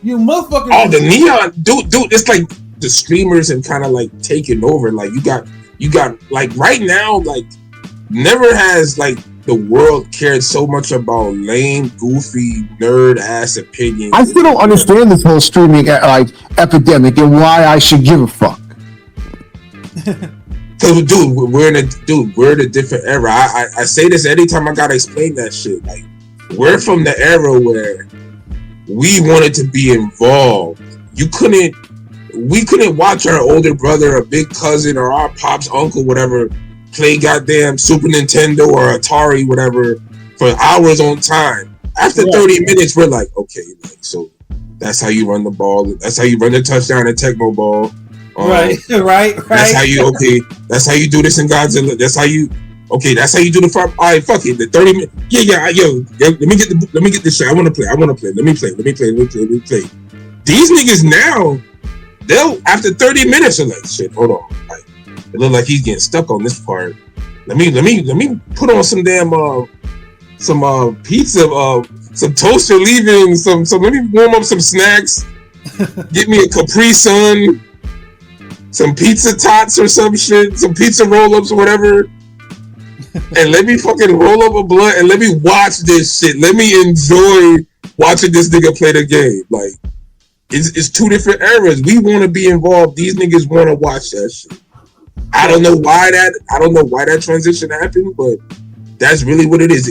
C: you motherfuckers.
D: Oh, the neon dude. It's like the streamers have kind of like taken over. Like you got like right now, like never has like the world cared so much about lame, goofy, nerd ass opinions.
E: I still don't understand this whole streaming like epidemic and why I should give a fuck.
D: Cause we're in a different era. I say this anytime I gotta explain that shit. Like we're from the era where we wanted to be involved. We couldn't watch our older brother or big cousin or our pop's uncle, whatever, play goddamn Super Nintendo or Atari, whatever, for hours on time. After 30 minutes, we're like, okay, like, so that's how you run the ball. That's how you run the touchdown in Tecmo Ball.
C: Right.
D: That's how you that's how you do this in Godzilla. That's how you do the front. All right, fuck it. The 30 minutes. Let me get this shit. I want to play. Let me play. These niggas now, they'll after 30 minutes are like, shit, hold on. Like, it look like he's getting stuck on this part. Let me put on some damn pizza, some toaster leaving, some let me warm up some snacks. Get me a Capri Sun, some pizza tots or some shit, some pizza roll-ups or whatever. And let me fucking roll up a blunt and let me watch this shit. Let me enjoy watching this nigga play the game. Like it's two different eras. We want to be involved. These niggas want to watch that shit. I don't know why that transition happened, but that's really what it is.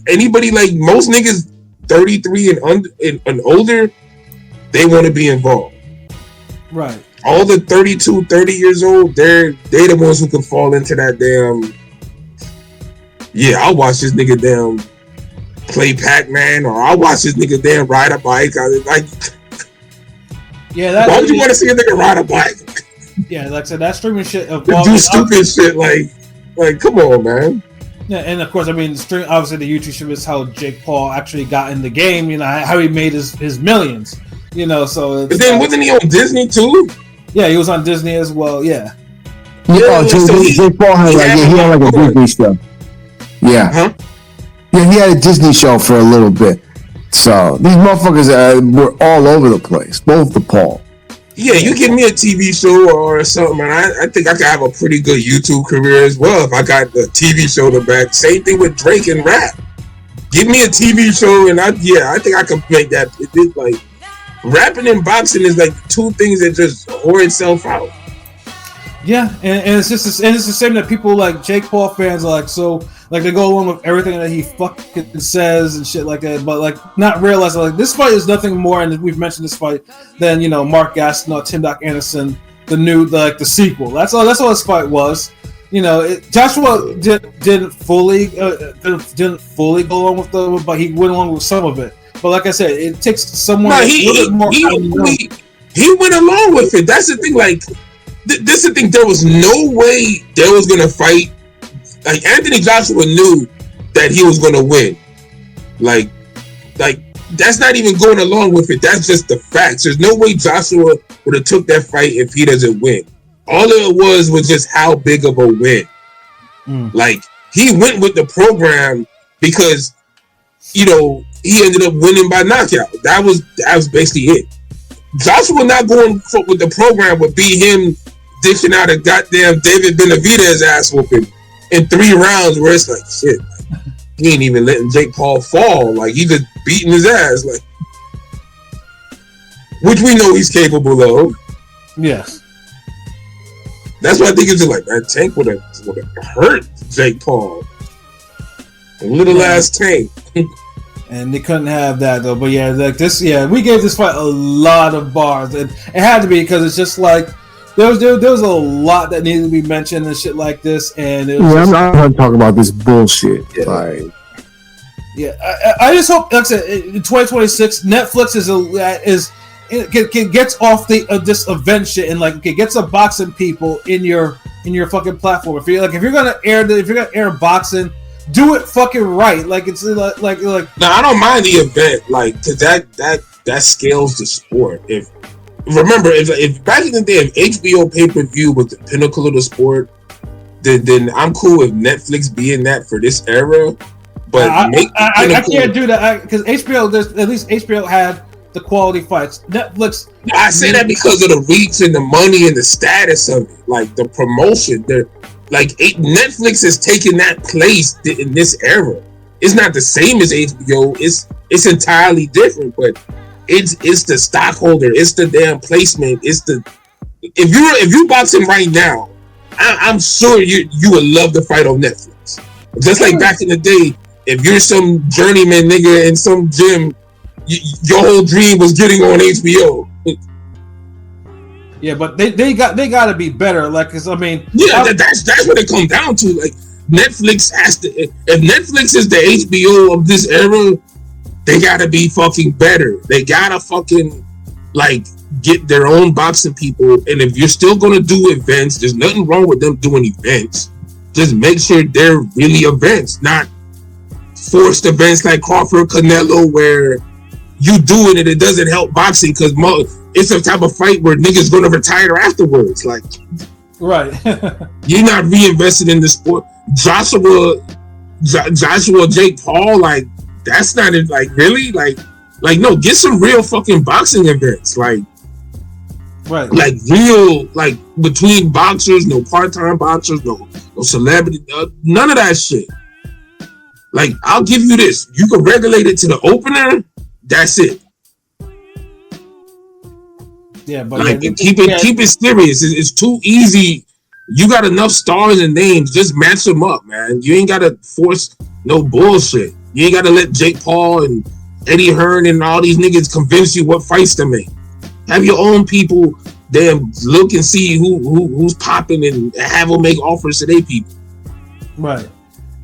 D: Anybody like most niggas 33 and older, they want to be involved.
C: Right.
D: All the 32, 30 years old, they're the ones who can fall into that damn. Yeah, I'll watch this nigga damn play Pac-Man, or I'll watch this nigga damn ride a bike. Why would you want to see a nigga ride a bike?
C: Yeah, like I said, that streaming shit.
D: Do stupid shit like come on, man.
C: Yeah, and of course, I mean, obviously the YouTube shit is how Jake Paul actually got in the game. You know how he made his millions. You know, so. But
D: then wasn't he on Disney too?
C: Yeah, he was on Disney as well. Yeah.
E: Yeah, Jake Paul had like a Disney show. Yeah.
D: Huh?
E: Yeah, he had a Disney show for a little bit. So these motherfuckers were all over the place. Both the Paul.
D: Yeah, you give me a TV show or something, and I think I could have a pretty good YouTube career as well if I got the TV show to back. Same thing with Drake and rap. Give me a TV show, and I think I could make that. It's like rapping and boxing is like two things that just whore itself out.
C: Yeah, and it's just and it's the same that people like Jake Paul fans are like so like they go along with everything that he fucking says and shit like that, but like not realizing like this fight is nothing more, and we've mentioned this fight than Mark Gaston or Tim Doc Anderson, the sequel. That's all this fight was. Joshua didn't fully go along with but he went along with some of it. But like I said, it takes someone
D: he went along with it. That's the thing. Like. This is the thing. There was no way they was gonna fight. Like Anthony Joshua knew that he was gonna win. Like that's not even going along with it. That's just the facts. There's no way Joshua would have took that fight if he doesn't win. All it was just how big of a win. Like he went with the program because he ended up winning by knockout. That was basically it. Joshua not going with the program would be him dishing out a goddamn David Benavidez ass whooping in 3 rounds where it's like shit. Like, he ain't even letting Jake Paul fall. Like he just beating his ass. Like, which we know he's capable of.
C: Yes.
D: That's why I think it's just like man, Tank would have hurt Jake Paul. A little ass Tank.
C: And they couldn't have that though. But yeah, like this, we gave this fight a lot of bars, and it had to be because it's just like there was a lot that needed to be mentioned and shit like this. And it was
E: I'm not going to talk about this bullshit.
C: I just hope, like I said, in 2026, Netflix gets off this event shit and like gets some boxing people in your fucking platform. If you're gonna air boxing. Do it fucking right, like it's like. No,
D: I don't mind the event, like, cause that scales the sport. If back in the day, if HBO pay-per-view was the pinnacle of the sport, then I'm cool with Netflix being that for this era. But
C: I can't do that because HBO. At least HBO had the quality fights. Netflix.
D: I say that because of the reach and the money and the status of it, like the promotion. Like Netflix has taken that place in this era. It's not the same as HBO. It's entirely different, but it's the stockholder. It's the damn placement. It's the if you're boxing right now, I'm sure you would love to fight on Netflix. Just like back in the day, if you're some journeyman nigga in some gym, your whole dream was getting on HBO.
C: Yeah, but they got to be better. Like, cause I mean,
D: that's what it comes down to. Like, Netflix has to. If Netflix is the HBO of this era, they gotta be fucking better. They gotta fucking like get their own boxing people. And if you're still gonna do events, there's nothing wrong with them doing events. Just make sure they're really events, not forced events like Crawford Canelo, where you doing it doesn't help boxing because it's a type of fight where niggas gonna retire afterwards. Like,
C: right?
D: You're not reinvested in the sport. Joshua, Jake Paul, like that's not it. Like really, like no, get some real fucking boxing events. Like,
C: right?
D: Like real, like between boxers, no part-time boxers, no celebrity, none of that shit. Like, I'll give you this: you can regulate it to the opener. That's it.
C: Yeah, but
D: like keep it serious. It's too easy. You got enough stars and names. Just match them up, man. You ain't gotta force no bullshit. You ain't gotta let Jake Paul and Eddie Hearn and all these niggas convince you what fights to make. Have your own people. Damn, look and see who's popping and have them make offers to their people.
C: Right.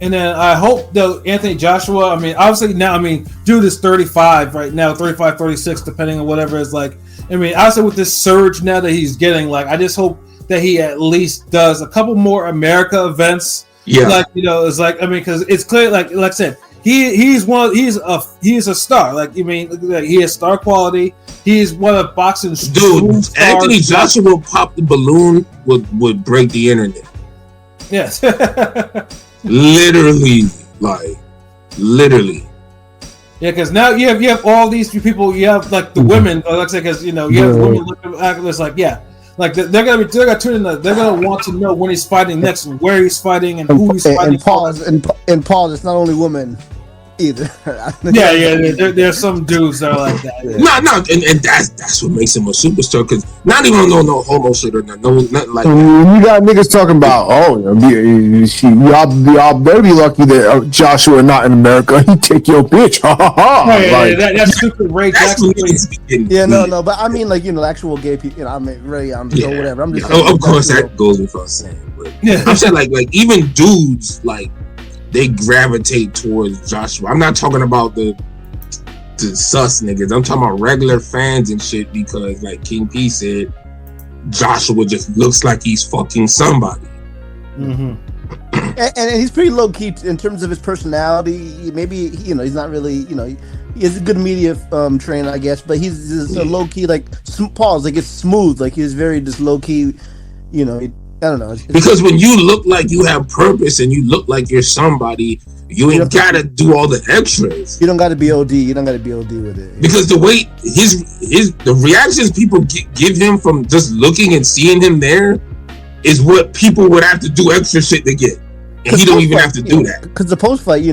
C: And then I hope though Anthony Joshua. I mean, obviously now. I mean, dude is 35 right now, 35, 36, depending on whatever it's like. I mean, obviously with this surge now that he's getting, like, I just hope that he at least does a couple more America events.
D: Yeah,
C: like it's like I mean, because it's clear, like I said, he's a star. Like I mean, like, he has star quality. He's one of boxing's
D: dude. Anthony Joshua pop the balloon would break the internet.
C: Yes,
D: literally.
C: Yeah, because now you have all these people. You have like the women, like I said, because you have women looking at this like like they're gonna tune in. They're gonna want to know when he's fighting next, and where he's fighting, and who he's fighting.
F: And pause. It's not only women. either.
C: There's some dudes that are like that.
D: No, and that's what makes him a superstar. Because not even no homo shit or nothing like.
E: When you got niggas talking about, y'all better be lucky that Joshua not in America. He take your bitch. Ha ha ha.
C: That's stupid. Ray Jackson.
F: No, but I mean, like, actual gay people. I mean, Ray, so whatever. I'm just.
D: Of course, that goes without saying. But I'm saying like even dudes like. They gravitate towards Joshua. I'm not talking about the sus niggas. I'm talking about regular fans and shit because, like King P said, Joshua just looks like he's fucking somebody.
F: Mm-hmm. And he's pretty low key in terms of his personality. Maybe he's not really he has a good media train, I guess, but he's just a low key like pause. Like it's smooth. Like he's very just low key. I don't know.
D: Because when you look like you have purpose and you look like you're somebody, you ain't gotta do all the extras.
F: You don't gotta be OD. You don't gotta be OD with it.
D: Because the way the reactions people give him from just looking and seeing him there is what people would have to do extra shit to get, and he don't even have to do that. Because
F: the post fight, he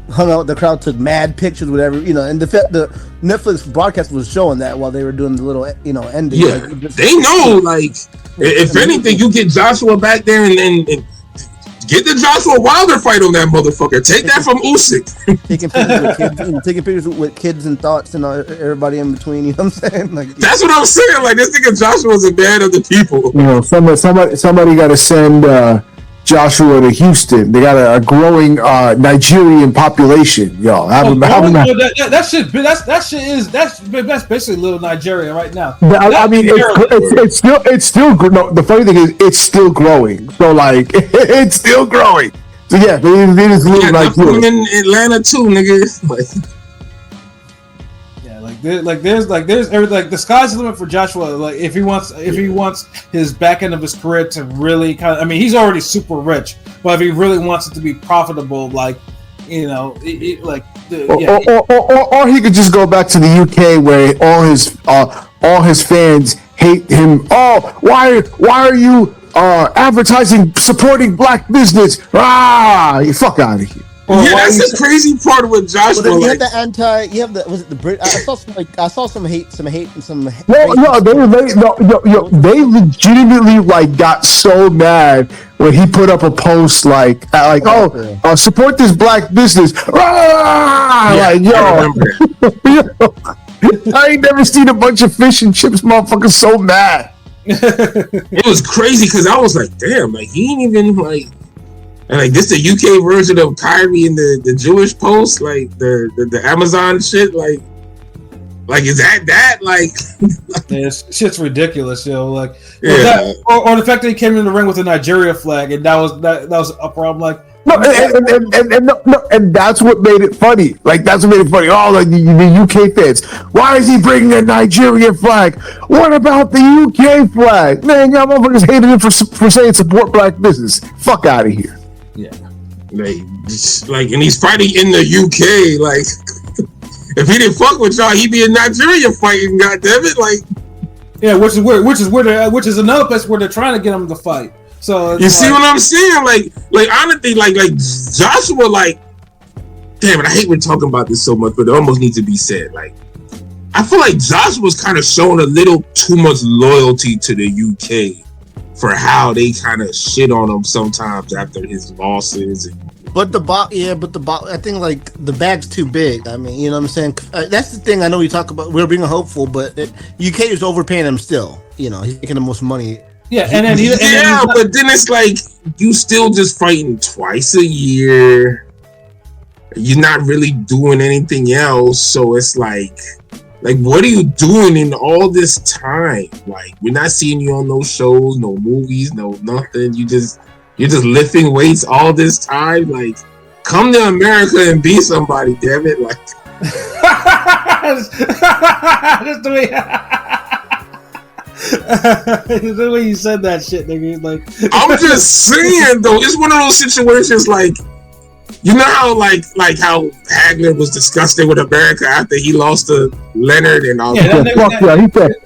F: hung out with the crowd, took mad pictures, whatever, and the Netflix broadcast was showing that while they were doing the little, ending.
D: Yeah, they know, like, if anything, you get Joshua back there and get the Joshua Wilder fight on that motherfucker. Take that from Usyk.
F: taking pictures with kids and thoughts and everybody in between. You know what I'm saying? Like,
D: that's what I'm saying. Like, this nigga Joshua's a man of the people.
E: Somebody got to send Joshua to Houston. They got a growing Nigerian population, yo.
C: That's basically little Nigeria right now.
E: I mean, it's still. No, the funny thing is, it's still growing. So like, it's still growing. So yeah, it is little Nigeria.
D: In Atlanta too, nigga.
C: There's everything. The sky's the limit for Joshua. Like if he wants his back end of his career to really he's already super rich, but if he really wants it to be profitable, or he
E: could just go back to the UK where all his fans hate him. Oh, why are you advertising supporting black business? You fuck out of here.
D: That's the crazy part with Joshua.
F: Well, you have the was it the Brit? I saw some hate and some.
E: They legitimately got so mad when he put up a post support this black business. I ain't never seen a bunch of fish and chips motherfuckers so mad.
D: It was crazy because I was like, damn, he ain't even and this the UK version of Kyrie and the Jewish post, the Amazon shit, is that
C: yeah, shit's ridiculous, yo. Or the fact that he came in the ring with a Nigeria flag and that was a problem.
E: And that's what made it funny. That's what made it funny. Oh, the UK fans. Why is he bringing a Nigerian flag? What about the UK flag? Man, y'all motherfuckers hated him for saying support black business. Fuck out of here.
C: Yeah,
D: and he's fighting in the UK. If he didn't fuck with y'all, he'd be in Nigeria fighting. Goddammit,
C: which is another place where they're trying to get him to fight. So
D: you see what I'm saying? Honestly, Joshua, damn it, I hate we're talking about this so much, but it almost needs to be said. I feel like Joshua's kind of showing a little too much loyalty to the UK. For how they kind of shit on him sometimes after his losses.
F: I think the bag's too big. I mean, you know what I'm saying? That's the thing I know we talk about. We're being hopeful, but UK is overpaying him still. He's making the most money.
C: Yeah,
D: but then it's you still just fighting twice a year. You're not really doing anything else, so it's what are you doing in all this time? We're not seeing you on no shows, no movies, no nothing. You're just lifting weights all this time. Come to America and be somebody, damn it!
C: Just the way you said that shit, nigga.
D: I'm just saying though, it's one of those situations you know how how Hagler was disgusted with America after he lost to Leonard and all that.
E: Fuck y'all.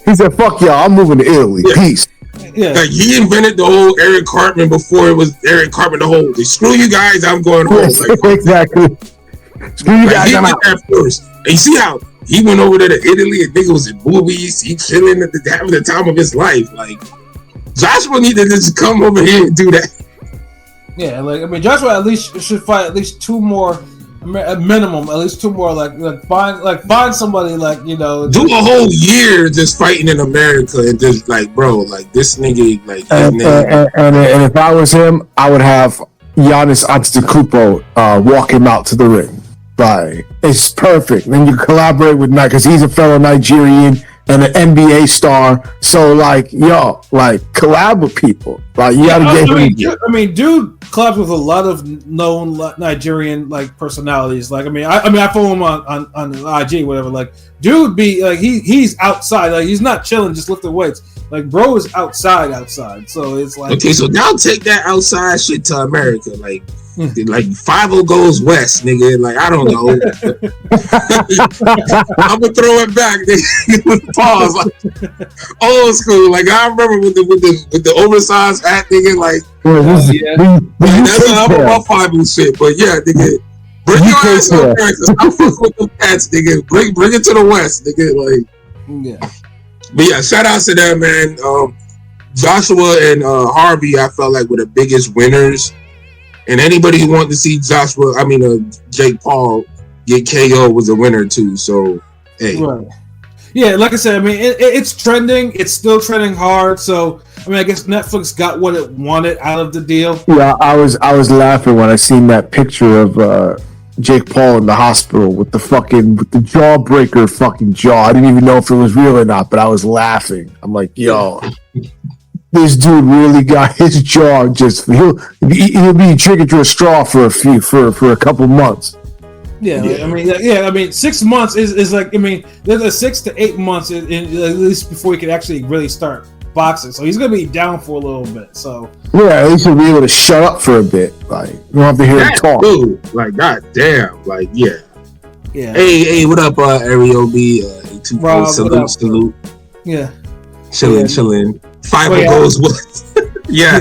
E: He said, "Fuck y'all. I'm moving to Italy. Yeah. Peace."
C: Yeah.
D: He invented the whole Eric Cartman before it was Eric Cartman. The whole screw you guys. I'm going home.
E: Exactly. Screw you guys,
D: He
E: I'm
D: did
E: out.
D: that first. And you see how he went over there to Italy and nigga was in movies. He chilling at having the time of his life. Like Joshua need to just come over here and do that.
C: Yeah, like I mean, Joshua at least should fight at least 2 more, at minimum, at least 2 more. Like find somebody like
D: do a whole year just fighting in America and just like bro, like this nigga, like
E: and if I was him, I would have Giannis Antetokounmpo walk him out to the ring. Like it's perfect. Then you collaborate with Nike because he's a fellow Nigerian and an NBA star. So like, like collab with people. Like you gotta get him.
C: Dude collabs with a lot of known Nigerian like personalities. Like I follow him on IG, whatever. Like dude be like he's outside. Like he's not chilling, just lifting weights. Like bro is outside. So it's like
D: okay. So now take that outside shit to America. Like 5-0 goes west, nigga. Like I don't know. I'm gonna throw it back, nigga. Pause. Like, old school. Like I remember with the oversized hat, nigga. Like that's how I'm about 5-0 shit. But yeah, nigga. Bring your ass up there. I fuck with them cats, nigga. Bring it to the west, nigga. Like
C: yeah.
D: But yeah, shout outs to them, man. Joshua and Harvey, I felt like were the biggest winners. And anybody who wanted to see Jake Paul get KO was a winner too. So, hey.
C: Right. Yeah, like I said, it's trending. It's still trending hard. So, I guess Netflix got what it wanted out of the deal.
E: Yeah, I was laughing when I seen that picture of Jake Paul in the hospital with the jawbreaker fucking jaw. I didn't even know if it was real or not, but I was laughing. I'm like, yo. This dude really got his jaw just. He'll be triggered to a straw for a couple months.
C: Yeah, 6 months is like there's a 6 to 8 months at least before he could actually really start boxing. So he's gonna be down for a little bit. So
E: yeah, at least he'll be able to shut up for a bit. Like you don't have to hear him talk.
D: Dude, like goddamn, like yeah.
C: Yeah.
D: Hey, what up, Ariel B?
C: Rob,
D: salute.
C: Yeah.
D: Chilling. 5 goes west. Yeah.